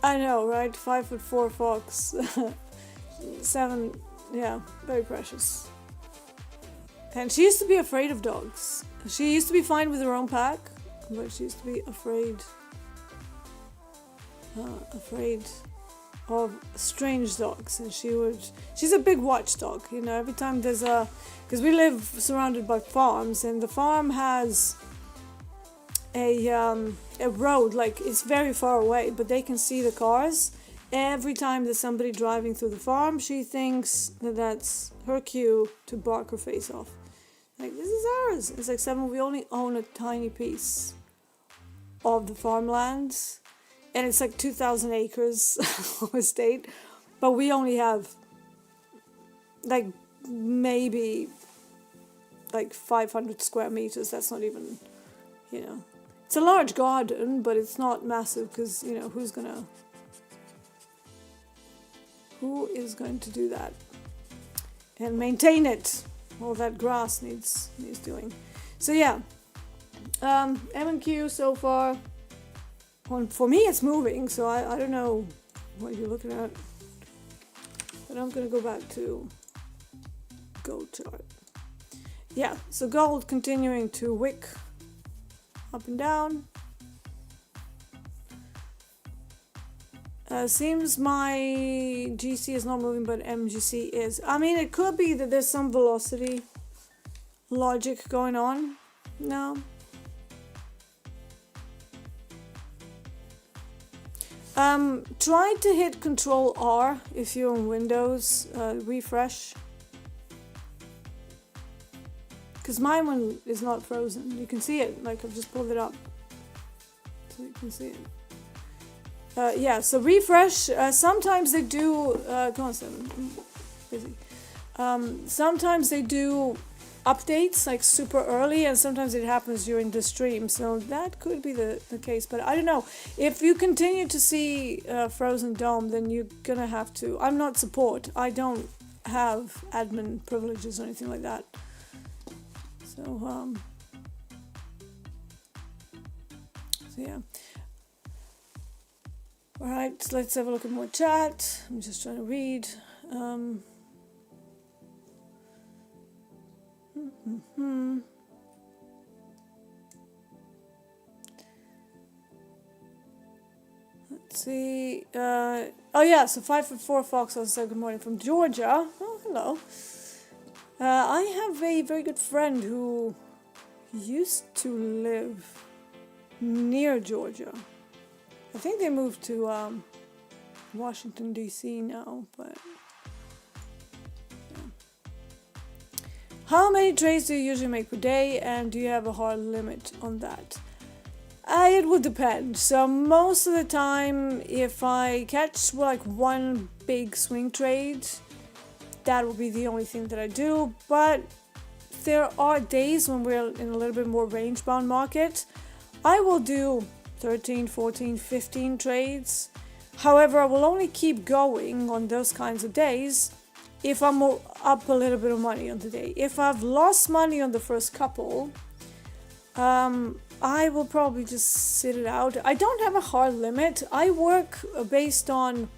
I know, right? 5'4" fox. 7, yeah, very precious. And she used to be afraid of dogs. She used to be fine with her own pack, but she used to be afraid of strange dogs. And she's a big watchdog, you know. Every time because we live surrounded by farms, and the farm has a road, like it's very far away, but they can see the cars. Every time there's somebody driving through the farm, she thinks that that's her cue to bark her face off. Like, this is ours. It's like, 7, we only own a tiny piece of the farmland, and it's like 2,000 acres of estate, but we only have like maybe like 500 square meters. That's not even, you know, it's a large garden, but it's not massive because, you know, who is going to do that and maintain it? All that grass needs doing. So yeah, M&Q so far. For me, it's moving, so I don't know what you're looking at. But I'm gonna go back to gold chart. Yeah, so gold continuing to wick up and down. Seems my GC is not moving, but MGC is. I mean, it could be that there's some velocity logic going on now. Try to hit Control R if you're on Windows. Refresh. Because my one is not frozen. You can see it. Like, I've just pulled it up, so you can see it. Yeah, so refresh. Sometimes they do. Go on, 7. Busy. Sometimes they do updates like super early, and sometimes it happens during the stream, so that could be the case. But I don't know, if you continue to see Frozen Dome, then you're gonna have to. I'm not support, I don't have admin privileges or anything like that, so yeah. Alright, let's have a look at more chat. I'm just trying to read. Let's see. Oh yeah, so 5 Fox also said good morning from Georgia. Oh, hello. I have a very good friend who used to live near Georgia. I think they moved to Washington, D.C. now, but yeah. How many trades do you usually make per day, and do you have a hard limit on that? It would depend. So most of the time, if I catch like one big swing trade, that will be the only thing that I do. But there are days when we're in a little bit more range-bound market. I will do 13, 14, 15 trades. However, I will only keep going on those kinds of days if I'm up a little bit of money on the day. If I've lost money on the first couple, I will probably just sit it out. I don't have a hard limit. I work based on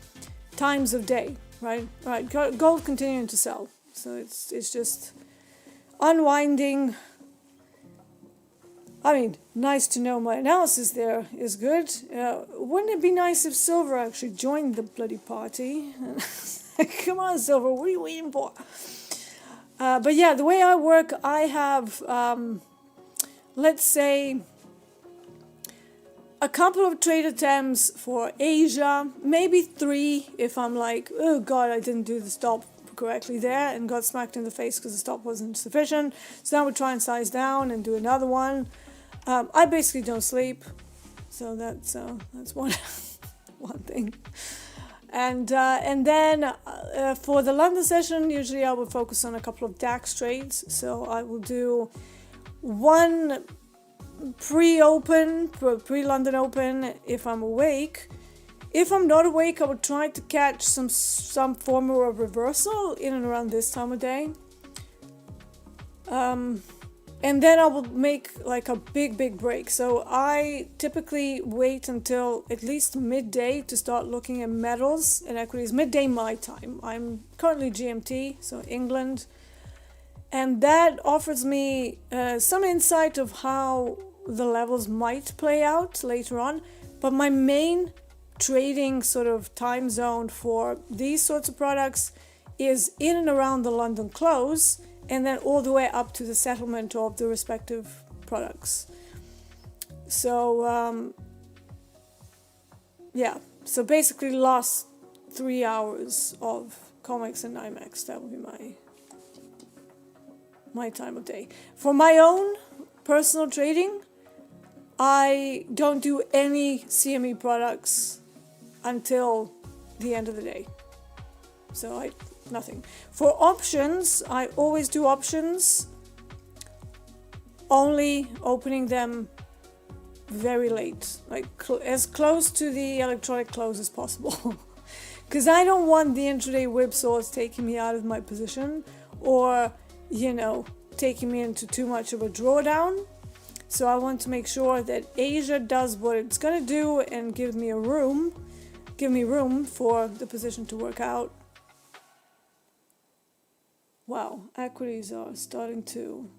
times of day, right? Right, gold continuing to sell. So it's just unwinding. I mean, nice to know my analysis there is good. Wouldn't it be nice if silver actually joined the bloody party? Come on, silver, what are you waiting for? But yeah, the way I work, I have, let's say, a couple of trade attempts for Asia, maybe 3 if I'm like, oh god, I didn't do the stop correctly there and got smacked in the face because the stop wasn't sufficient. So now we'll try and size down and do another one. I basically don't sleep, so that's one one thing. And then for the London session, usually I will focus on a couple of DAX trades. So I will do one pre-London Open if I'm awake. If I'm not awake, I will try to catch some form of reversal in and around this time of day. And then I will make like a big break. So I typically wait until at least midday to start looking at metals and equities. Midday my time. I'm currently GMT, so England. And that offers me some insight of how the levels might play out later on. But my main trading sort of time zone for these sorts of products is in and around the London close, and then all the way up to the settlement of the respective products. So yeah, so basically last 3 hours of COMEX and NYMEX, that would be my time of day. For my own personal trading, I don't do any CME products until the end of the day. So nothing. For options, I always do options, only opening them very late, like as close to the electronic close as possible. Because I don't want the intraday whipsaws taking me out of my position, or, you know, taking me into too much of a drawdown. So I want to make sure that Asia does what it's going to do and give me room for the position to work out. Wow, equities are starting to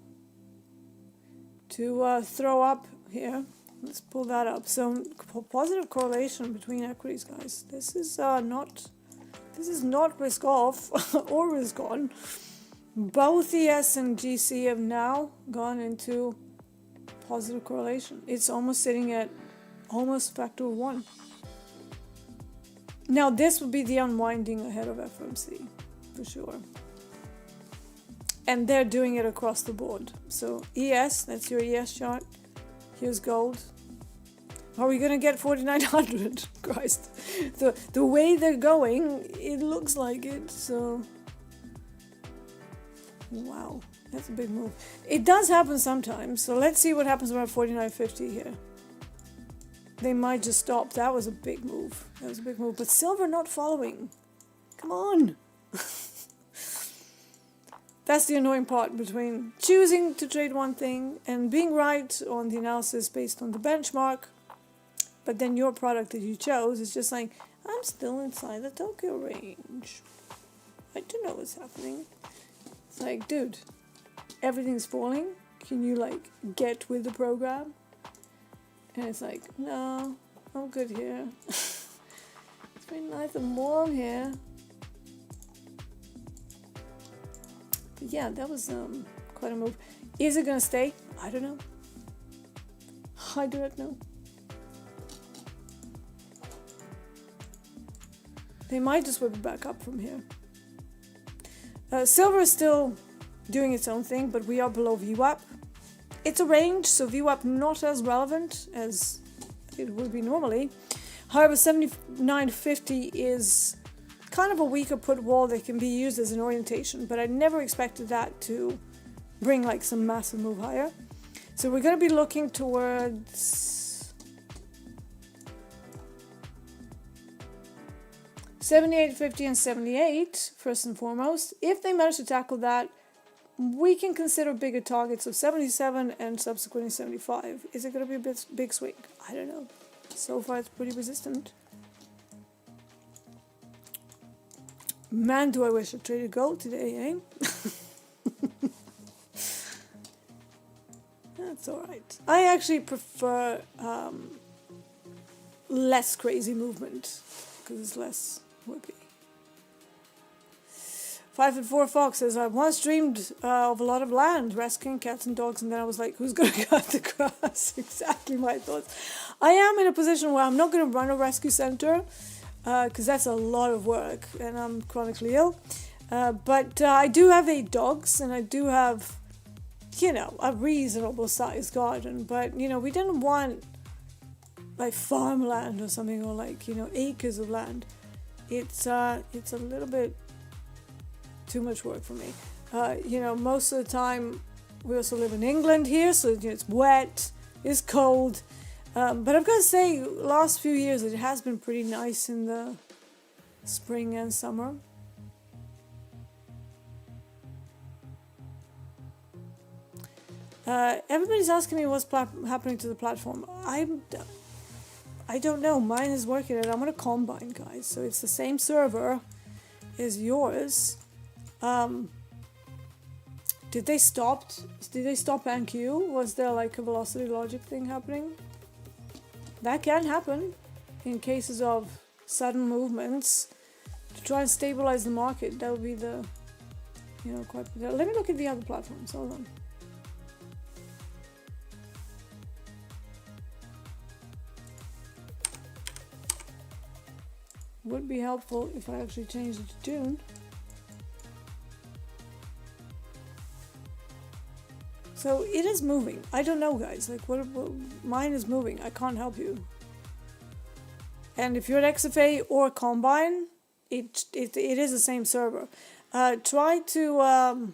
throw up here. Let's pull that up. So positive correlation between equities, guys. This is not risk off or risk on. Both ES and GC have now gone into positive correlation. It's almost sitting at almost factor of 1. Now this would be the unwinding ahead of FOMC for sure. And they're doing it across the board. So ES, that's your ES chart. Here's gold. Are we gonna get 4,900? Christ. The way they're going, it looks like it, so wow. That's a big move. It does happen sometimes. So let's see what happens around 49.50 here. They might just stop. That was a big move. That was a big move. But silver not following. Come on. That's the annoying part between choosing to trade one thing and being right on the analysis based on the benchmark. But then your product that you chose is just like, I'm still inside the Tokyo range. I don't know what's happening. It's like, dude, everything's falling. Can you like get with the program? And it's like, no, I'm good here. It's been nice and warm here. But yeah, that was quite a move. Is it gonna stay? I don't know. I do not know. They might just whip it back up from here. Silver is still doing its own thing, but we are below VWAP. It's a range, so VWAP not as relevant as it would be normally. However, 79.50 is kind of a weaker put wall that can be used as an orientation, but I never expected that to bring like some massive move higher. So we're going to be looking towards 78.50 and 78 first and foremost. If they manage to tackle that, we can consider bigger targets of 77 and subsequently 75. Is it going to be a big swing? I don't know. So far it's pretty resistant. Man, do I wish I traded gold today, eh? That's alright. I actually prefer less crazy movement because it's less whippy. 5 and 4 Fox says, I once dreamed of a lot of land, rescuing cats and dogs, and then I was like, who's going to cut the grass? Exactly my thoughts. I am in a position where I'm not going to run a rescue center, because that's a lot of work, and I'm chronically ill. But I do have 8 dogs, and I do have, you know, a reasonable sized garden. But, you know, we didn't want, like, farmland or something, or, like, you know, acres of land. It's a little bit too much work for me. You know, most of the time we also live in England here, so you know, it's wet, it's cold, but I've got to say last few years it has been pretty nice in the spring and summer. Everybody's asking me what's happening to the platform. I don't know. Mine is working, and I'm on a Combine, guys, so it's the same server as yours. Did they stop NQ? Was there like a velocity logic thing happening? That can happen in cases of sudden movements to try and stabilize the market. That would be the, you know, quite. Let me look at the other platforms. Hold on. Would be helpful if I actually changed it to June. So it is moving. I don't know, guys. Like, what mine is moving. I can't help you. And if you're at XFA or Combine, it is the same server. Try to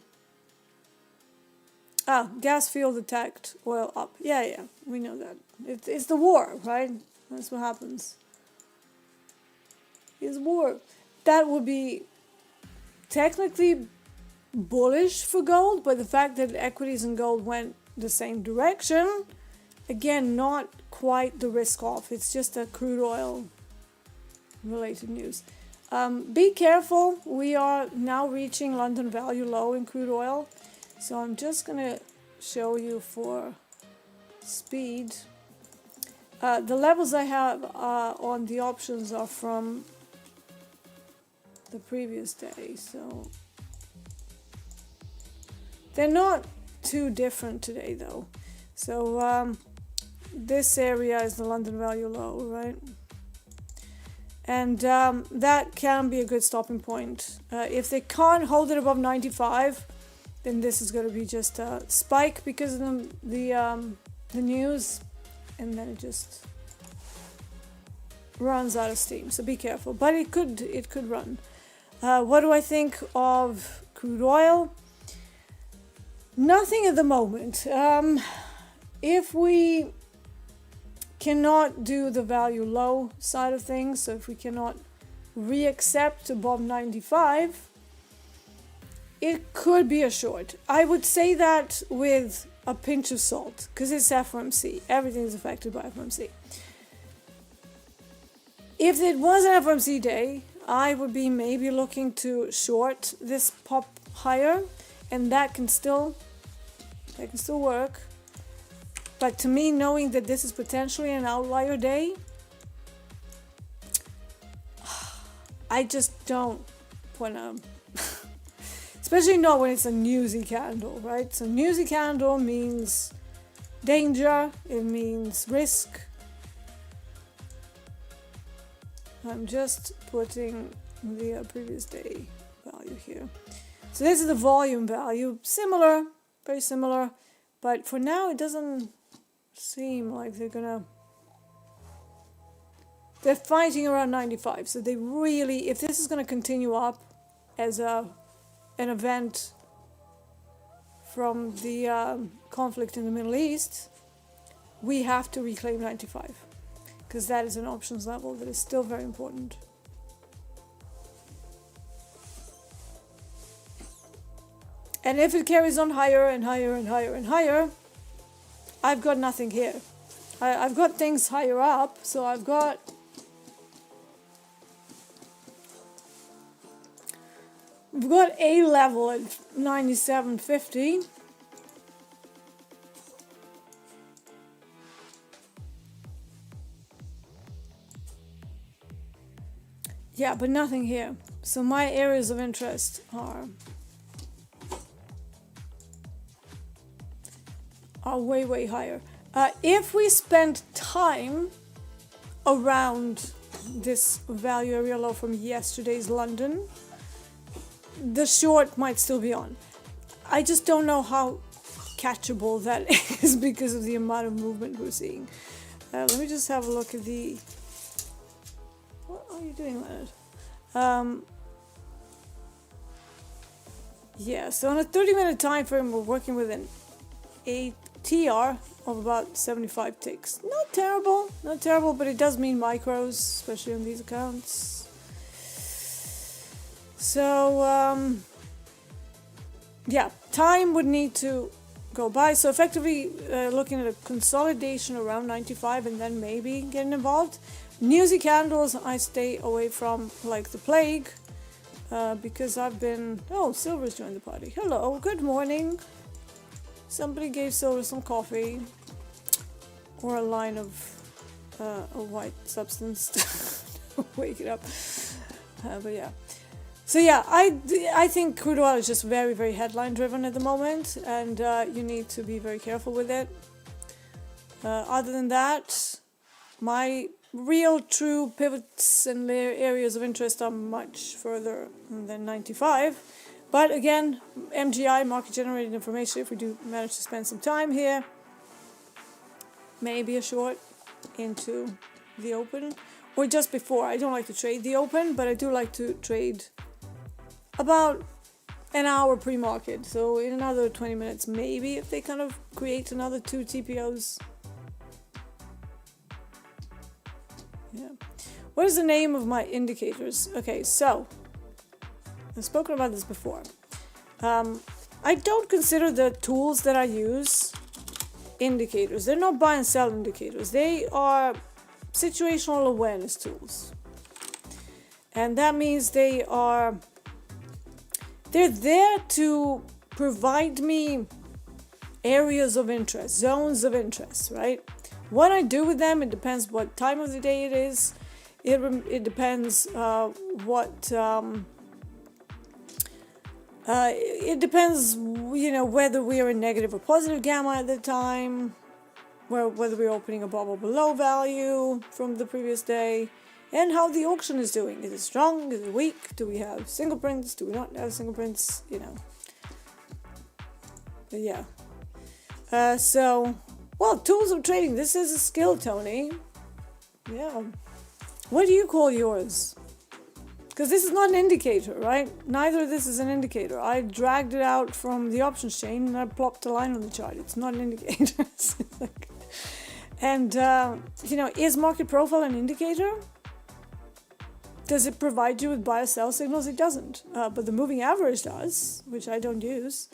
gas field attacked, oil up. Yeah, we know that. It's the war, right? That's what happens. It's war. That would be technically bullish for gold, but the fact that equities and gold went the same direction, again, not quite the risk off. It's just a crude oil related news. Be careful. We are now reaching London value low in crude oil, so I'm just gonna show you for speed. The levels I have on the options are from the previous day, so they're not too different today, though. So this area is the London value low, right? And that can be a good stopping point. If they can't hold it above 95, then this is going to be just a spike because of the news, and then it just runs out of steam. So be careful. But it could run. What do I think of crude oil? Nothing at the moment. If we cannot do the value low side of things, so if we cannot reaccept above 95, it could be a short. I would say that with a pinch of salt, because it's FOMC. Everything is affected by FOMC. If it was an FOMC day, I would be maybe looking to short this pop higher, and that can still work. But to me, knowing that this is potentially an outlier day, I just don't want to, especially not when it's a newsy candle, right? So newsy candle means danger, it means risk. I'm just putting the previous day value here. So this is the volume value, similar, very similar, but for now it doesn't seem like they're fighting around 95. So they really, if this is gonna continue up as an event from the conflict in the Middle East, we have to reclaim 95, because that is an options level that is still very important. And if it carries on higher and higher and higher and higher, I've got nothing here. I've got things higher up, so I've got we've got a level at 97.50. Yeah, but nothing here. So my areas of interest are way, way higher. If we spend time around this value area low from yesterday's London, the short might still be on. I just don't know how catchable that is because of the amount of movement we're seeing. Let me just have a look at the... What are you doing, Leonard? Yeah, so on a 30-minute time frame, we're working with an ATR of about 75 ticks. Not terrible, but it does mean micros, especially on these accounts. So, yeah, time would need to go by. So effectively looking at a consolidation around 95 and then maybe getting involved. Newsy candles I stay away from like the plague because I've been... Oh, Silver's joined the party. Hello, good morning. Somebody gave Silver some coffee or a line of a white substance to wake it up. But yeah. So yeah, I think crude oil is just very, very headline driven at the moment, and you need to be very careful with it. Other than that, my real true pivots and areas of interest are much further than 95. But again, MGI, market generated information, if we do manage to spend some time here, maybe a short into the open, or just before. I don't like to trade the open, but I do like to trade about an hour pre-market. So in another 20 minutes, maybe, if they kind of create another 2 TPOs. Yeah. What is the name of my indicators? Okay, so I've spoken about this before. I don't consider the tools that I use indicators. They're not buy and sell indicators. They are situational awareness tools. And that means they're there to provide me areas of interest, zones of interest, right? What I do with them, it depends what time of the day it is. It depends it depends, whether we are in negative or positive gamma at the time, whether we're opening above or below value from the previous day, and how the auction is doing. Is it strong? Is it weak? Do we have single prints? Do we not have single prints? But yeah. Tools of trading. This is a skill, Tony. Yeah. What do you call yours? because this is not an indicator, right? Neither of this is an indicator. I dragged it out from the options chain and I plopped a line on the chart. It's not an indicator. And, is market profile an indicator? Does it provide you with buy or sell signals? It doesn't. But the moving average does, which I don't use.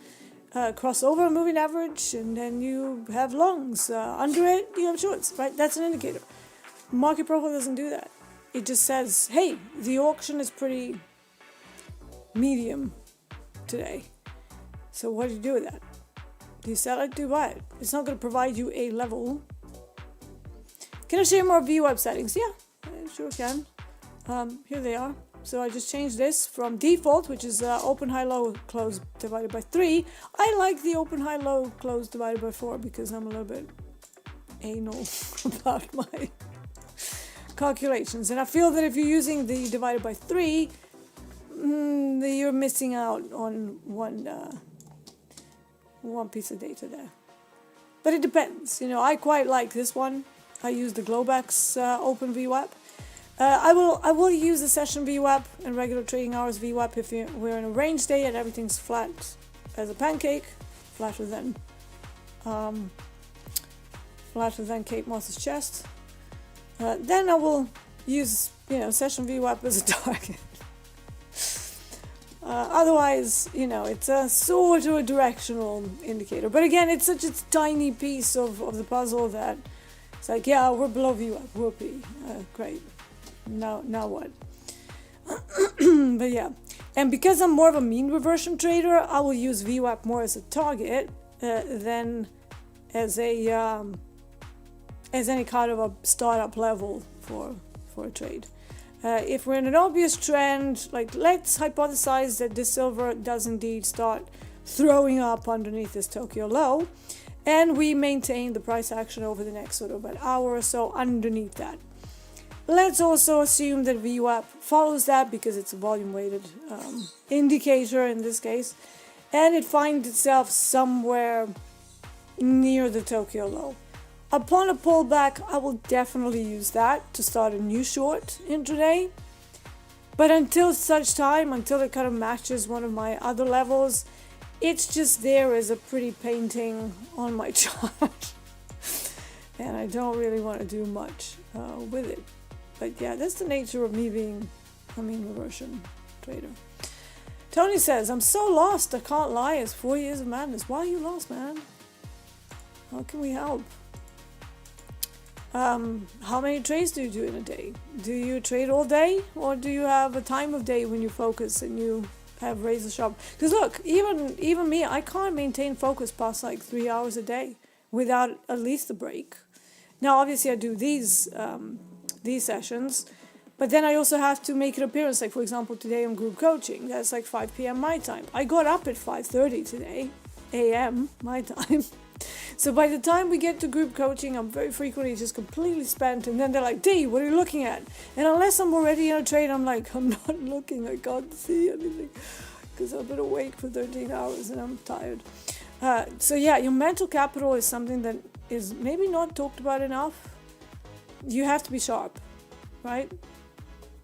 Cross over a moving average, and then you have longs. Under it, you have shorts, right? That's an indicator. Market profile doesn't do that. It just says, hey, the auction is pretty medium today. So what do you do with that? Do you sell it? Do you buy it? It's not going to provide you a level. Can I share more VWAP settings? Yeah, I sure can. Here they are. So I just changed this from default, which is open, high, low, close divided by 3. I like the open, high, low, close divided by 4 because I'm a little bit anal about my calculations. And I feel that if you're using the divided by 3, you're missing out on one piece of data there. But it depends. I quite like this one. I use the Globex open VWAP. I will use the session VWAP and regular trading hours VWAP if we're in a range day and everything's flat as a pancake, flatter than Kate Moss's chest. Then I will use session VWAP as a target. Otherwise, it's a sort of a directional indicator. But again, it's such a tiny piece of the puzzle that it's like, yeah, we're below VWAP, whoopee, great. Now what? But yeah, and because I'm more of a mean reversion trader, I will use VWAP more as a target than as any kind of a startup level for a trade. If we're in an obvious trend, like let's hypothesize that this silver does indeed start throwing up underneath this Tokyo low, and we maintain the price action over the next sort of an hour or so underneath that. Let's also assume that VWAP follows that because it's a volume-weighted indicator in this case, and it finds itself somewhere near the Tokyo low. Upon a pullback, I will definitely use that to start a new short intraday. But until such time, until it kind of matches one of my other levels, it's just there as a pretty painting on my chart. And I don't really want to do much with it. But yeah, that's the nature of me being a mean reversion trader. Tony says, I'm so lost, I can't lie, it's 4 years of madness. Why are you lost, man? How can we help? How many trades do you do in a day? Do you trade all day? Or do you have a time of day when you focus and you have razor sharp? Because look, even me, I can't maintain focus past like 3 hours a day without at least a break. Now, obviously, I do these sessions, but then I also have to make an appearance. Like, for example, today I'm group coaching. That's like 5 p.m. my time. I got up at 5:30 today, a.m. my time. So by the time we get to group coaching, I'm very frequently just completely spent. And then they're like, Dee, what are you looking at? And unless I'm already in a trade, I'm like, I'm not looking. I can't see anything because I've been awake for 13 hours and I'm tired. So yeah, your mental capital is something that is maybe not talked about enough. You have to be sharp, right?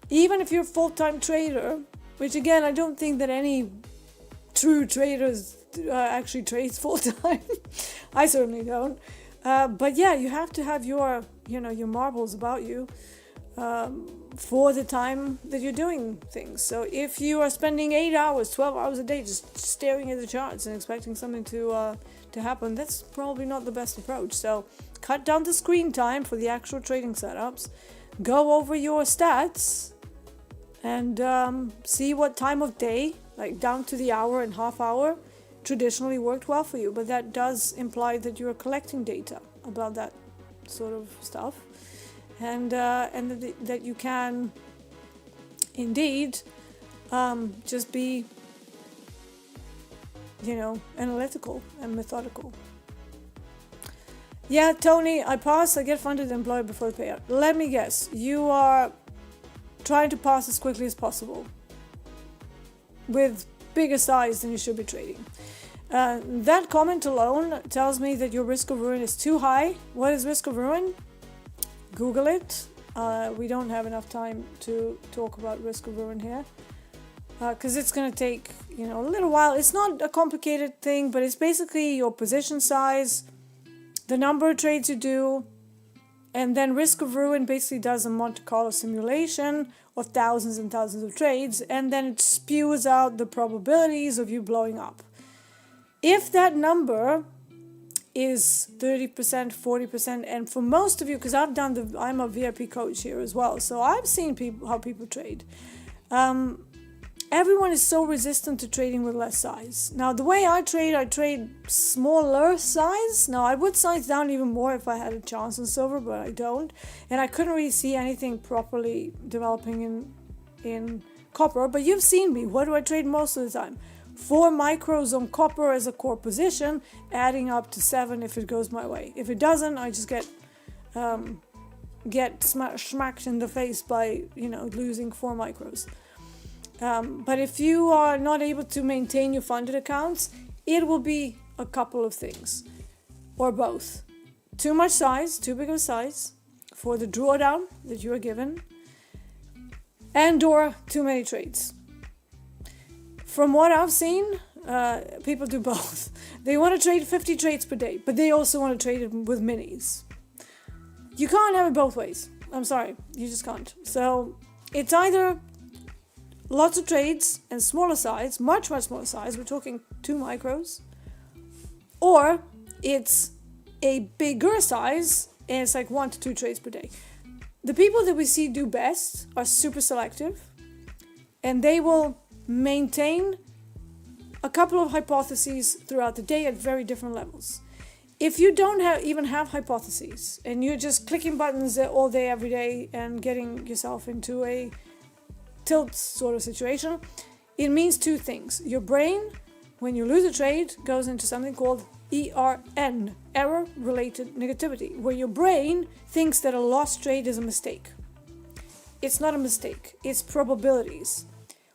Even if you're a full-time trader, which again, I don't think that any true traders actually trades full-time. I certainly don't. But yeah, you have to have your marbles about you for the time that you're doing things. So if you are spending 8 hours, 12 hours a day just staring at the charts and expecting something to happen, that's probably not the best approach. So cut down the screen time for the actual trading setups, go over your stats, and see what time of day, like down to the hour and half hour, traditionally worked well for you. But that does imply that you're collecting data about that sort of stuff, and that you can indeed just be analytical and methodical. Yeah, Tony, I pass, I get funded employer before the payout. Let me guess, you are trying to pass as quickly as possible with bigger size than you should be trading. That comment alone tells me that your risk of ruin is too high. What is risk of ruin? Google it. We don't have enough time to talk about risk of ruin here, because it's going to take, a little while. It's not a complicated thing, but it's basically your position size, the number of trades you do, and then risk of ruin basically does a Monte Carlo simulation of thousands and thousands of trades, and then it spews out the probabilities of you blowing up. If that number is 30%, 40%, and for most of you, because I'm a VIP coach here as well, so I've seen how people trade. Everyone is so resistant to trading with less size. Now, the way I trade smaller size. Now, I would size down even more if I had a chance on silver, but I don't. And I couldn't really see anything properly developing in copper. But you've seen me. What do I trade most of the time? 4 micros on copper as a core position, adding up to 7 if it goes my way. If it doesn't, I just get smacked in the face by, losing 4 micros. But if you are not able to maintain your funded accounts, it will be a couple of things, or both. Too much size, too big of a size for the drawdown that you are given, and or too many trades. From what I've seen, people do both. They want to trade 50 trades per day, but they also want to trade it with minis. You can't have it both ways. I'm sorry, you just can't. So it's either lots of trades and smaller size, much, much smaller size, we're talking 2 micros, or it's a bigger size and it's like 1 to 2 trades per day. The people that we see do best are super selective, and they will maintain a couple of hypotheses throughout the day at very different levels. If you don't even have hypotheses and you're just clicking buttons all day, every day, and getting yourself into a tilt sort of situation, it means 2 things. Your brain, when you lose a trade, goes into something called ERN, error-related negativity, where your brain thinks that a lost trade is a mistake. It's not a mistake, it's probabilities.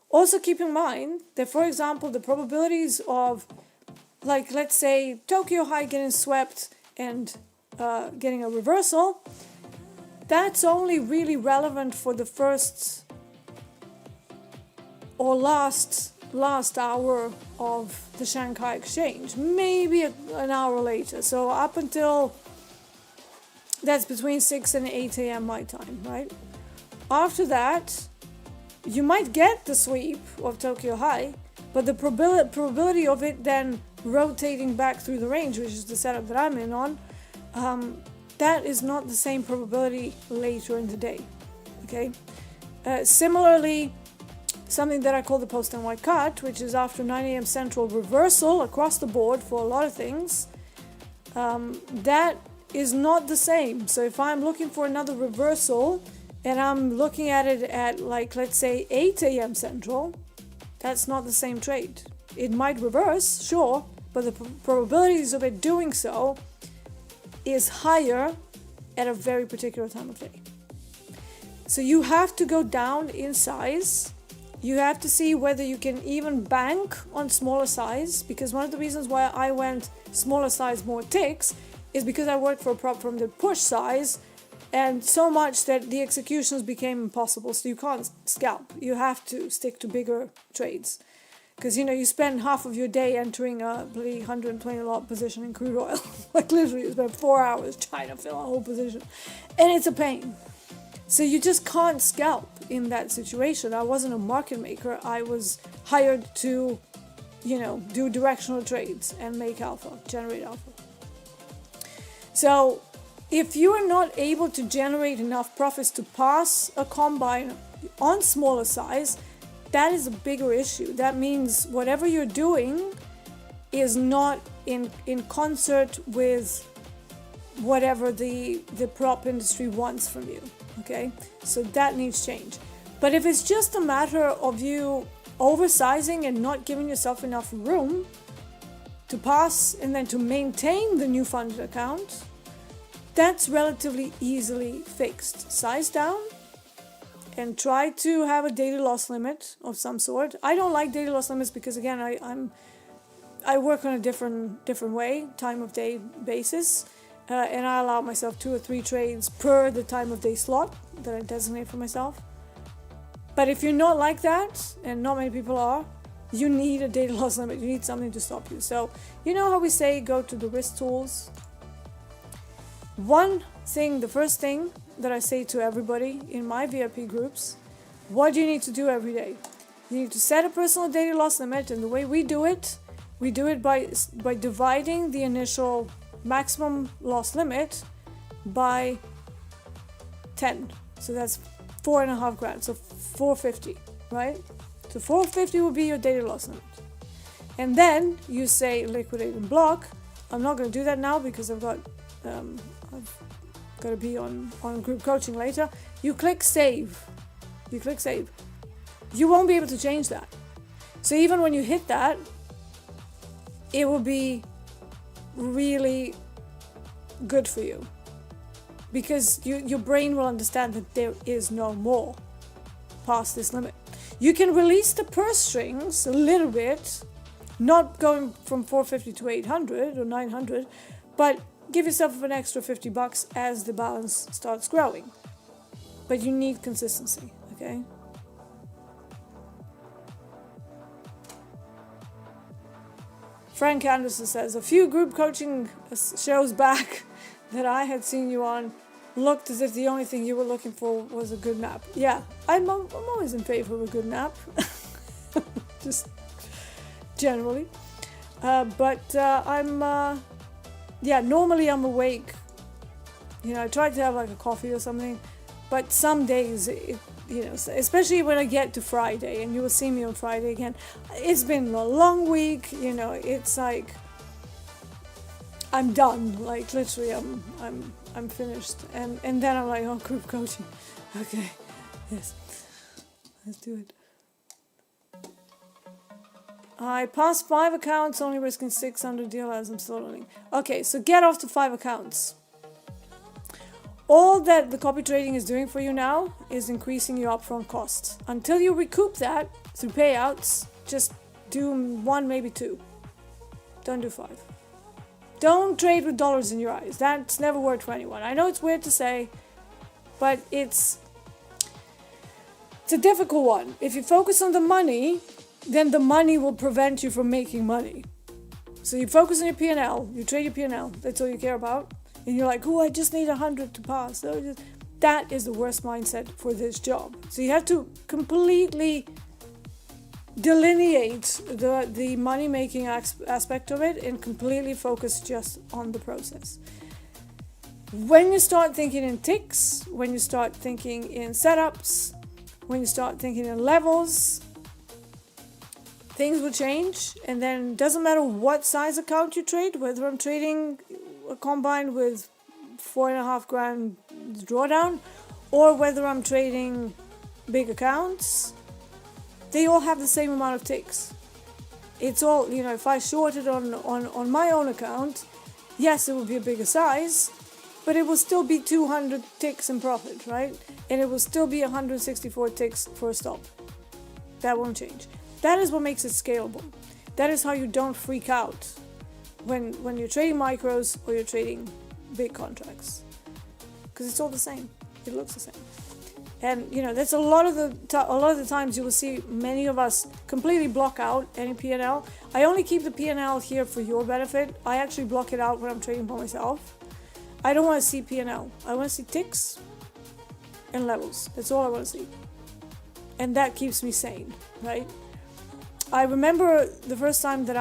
Also keep in mind that, for example, the probabilities of, like, let's say, Tokyo High getting swept and getting a reversal, that's only really relevant for the first or last hour of the Shanghai exchange, maybe an hour later. So up until, that's between 6 and 8 a.m. my time, right? After that, you might get the sweep of Tokyo High, but the probability of it then rotating back through the range, which is the setup that I'm in on, that is not the same probability later in the day. Okay. Similarly, something that I call the post and white cut, which is after 9 a.m. Central reversal across the board for a lot of things, that is not the same. So if I'm looking for another reversal and I'm looking at it at, like, let's say 8 a.m. Central, that's not the same trade. It might reverse, sure, but the probabilities of it doing so is higher at a very particular time of day. So you have to go down in size. You have to see whether you can even bank on smaller size, because one of the reasons why I went smaller size, more ticks, is because I worked for a prop firm that pushed size, and so much that the executions became impossible. So you can't scalp. You have to stick to bigger trades. Because, you spend half of your day entering a bloody 120 lot position in crude oil. Like, literally, you spend 4 hours trying to fill a whole position. And it's a pain. So you just can't scalp in that situation. I wasn't a market maker. I was hired to, do directional trades and make alpha, generate alpha. So if you are not able to generate enough profits to pass a combine on smaller size, that is a bigger issue. That means whatever you're doing is not in concert with whatever the prop industry wants from you. Okay, so that needs change. But if it's just a matter of you oversizing and not giving yourself enough room to pass and then to maintain the new funded account, that's relatively easily fixed. Size down and try to have a daily loss limit of some sort. I don't like daily loss limits because, again, I work on a different way, time of day basis. and I allow myself 2 or 3 trades per the time of day slot that I designate for myself. But if you're not like that, and not many people are, you need a daily loss limit. You need something to stop you. So you know how we say go to the risk tools? The first thing that I say to everybody in my VIP groups, what do you need to do every day? You need to set a personal daily loss limit, and the way we do it by dividing the initial maximum loss limit by 10. So that's 4.5 grand. So 450, right? So 450 will be your daily loss limit. And then you say liquidate and block. I'm not going to do that now because I've got to be on group coaching later. You click save. You won't be able to change that. So even when you hit that, it will be really good for you, because your brain will understand that there is no more past this limit. You can release the purse strings a little bit, not going from 450 to 800 or 900, but give yourself an extra $50 as the balance starts growing. But you need consistency, okay? Frank Anderson says, a few group coaching shows back that I had seen you on looked as if the only thing you were looking for was a good nap. Yeah, I'm always in favor of a good nap. Just generally. Normally I'm awake. I try to have like a coffee or something, but some days, especially when I get to Friday, and you will see me on Friday again, it's been a long week, it's like, I'm done, like literally I'm finished, and then I'm like, oh, group coaching, okay, yes, let's do it. I passed 5 accounts, only risking 600 DLS. I'm still learning. Okay, so get off to 5 accounts. All that the copy trading is doing for you now is increasing your upfront costs. Until you recoup that through payouts, just do 1, maybe 2. Don't do 5. Don't trade with dollars in your eyes. That's never worked for anyone. I know it's weird to say, but it's a difficult one. If you focus on the money, then the money will prevent you from making money. So you focus on your P&L, you trade your P&L, that's all you care about. And you're like, oh, I just need 100 to pass. That is the worst mindset for this job. So you have to completely delineate the money-making aspect of it and completely focus just on the process. When you start thinking in ticks, when you start thinking in setups, when you start thinking in levels, things will change. And then it doesn't matter what size account you trade, whether I'm trading a combine with 4.5 grand drawdown or whether I'm trading big accounts, they all have the same amount of ticks. It's all, if I shorted on my own account, yes, it will be a bigger size, but it will still be 200 ticks in profit, right? And it will still be 164 ticks for a stop. That won't change. That is what makes it scalable. That is how you don't freak out when you're trading micros or you're trading big contracts, because it's all the same. It looks the same. And that's a lot of the times you will see many of us completely block out any P&L. I only keep the P&L here for your benefit. I actually block it out when I'm trading for myself. I don't want to see P&L. I want to see ticks and levels. That's all I want to see. And that keeps me sane, right? I remember the first time that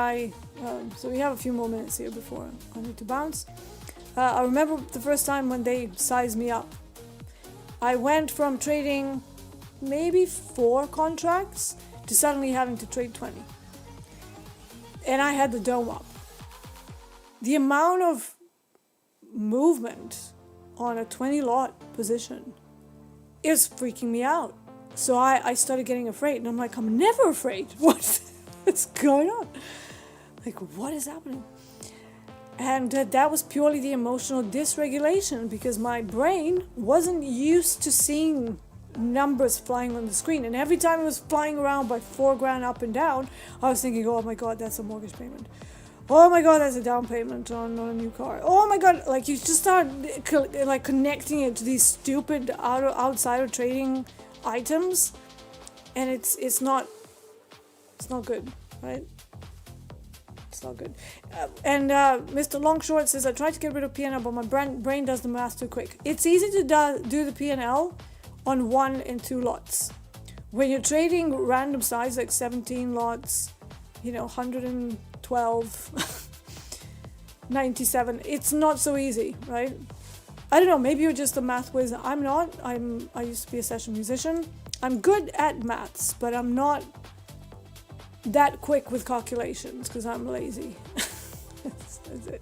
so we have a few more minutes here before I need to bounce. I remember the first time when they sized me up. I went from trading maybe 4 contracts to suddenly having to trade 20. And I had the dome up. The amount of movement on a 20 lot position is freaking me out. So I started getting afraid, and I'm like, I'm never afraid. What's going on? Like, what is happening? And that was purely the emotional dysregulation, because my brain wasn't used to seeing numbers flying on the screen. And every time it was flying around by 4 grand up and down, I was thinking, oh my God, that's a mortgage payment. Oh my god, that's a down payment on a new car. Oh my god, like you just start like connecting it to these stupid outsider trading items, and it's not good, right? It's not good. And Mr. Longshort says, I tried to get rid of P&L, but my brain does the math too quick. It's easy to do the P&L on 1 and 2 lots. When you're trading random size like 17 lots, 112, 97, it's not so easy, right? I don't know, maybe you're just a math whiz. I'm not. I used to be a session musician. I'm good at maths, but I'm not that quick with calculations because I'm lazy. That's it.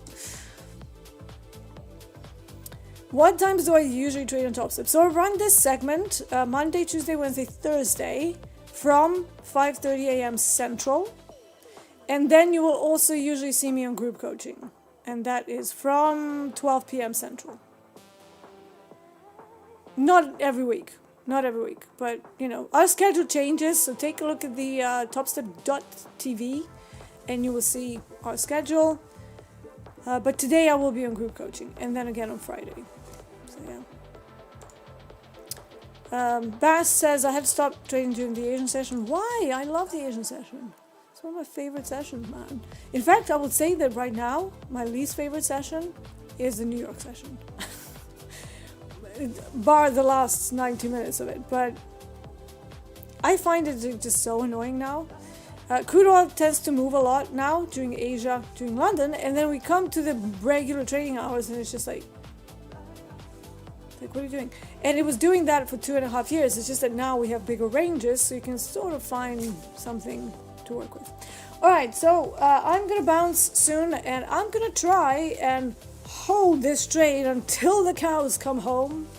What times do I usually trade on Topstep? So I run this segment Monday, Tuesday, Wednesday, Thursday from 5:30 a.m. Central. And then you will also usually see me on group coaching. And that is from 12 p.m. Central. Not every week, but our schedule changes, so take a look at the topstep.tv and you will see our schedule. But today I will be on group coaching, and then again on Friday. So yeah. Bass says I had to stop trading during the Asian session. Why? I love the Asian session. It's one of my favorite sessions, man. In fact, I would say that right now my least favorite session is the New York session. Bar the last 90 minutes of it, but I find it just so annoying now. Crude oil tends to move a lot now during Asia, during London, and then we come to the regular trading hours and it's just like what are you doing? And it was doing that for 2.5 years. It's just that now we have bigger ranges, so you can sort of find something to work with. Alright, so I'm gonna bounce soon, and I'm gonna try and hold this trade until the cows come home,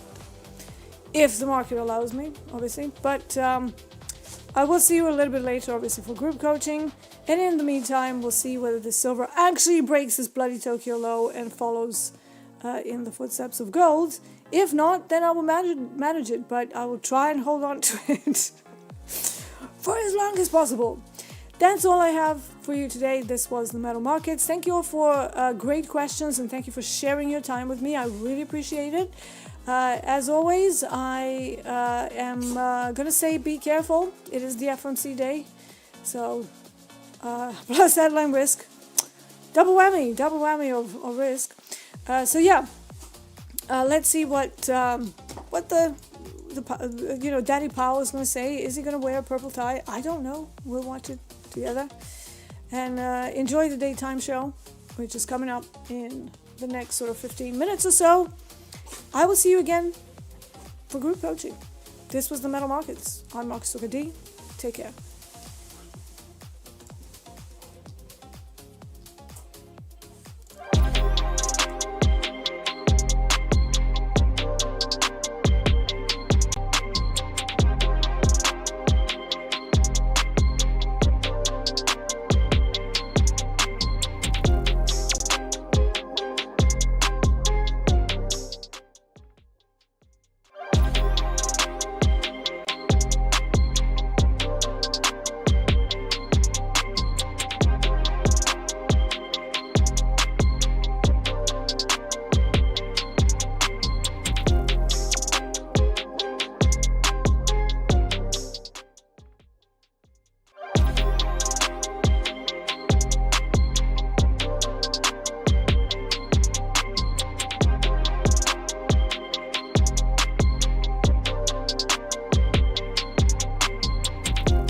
if the market allows me, obviously. But I will see you a little bit later, obviously, for group coaching. And in the meantime, we'll see whether the silver actually breaks this bloody Tokyo low and follows in the footsteps of gold. If not, then I will manage it, but I will try and hold on to it for as long as possible. That's all I have for you today. This was the Metal Markets. Thank you all for great questions, and thank you for sharing your time with me. I really appreciate it. As always, I am going to say be careful. It is the FOMC day. So, plus headline risk. Double whammy of risk. So yeah, let's see what the Daddy Powell is going to say. Is he going to wear a purple tie? I don't know. We'll watch it together. And enjoy the daytime show, which is coming up in the next sort of 15 minutes or so. I will see you again for group coaching. This was the Metal Markets. I'm Marcus D. Take care.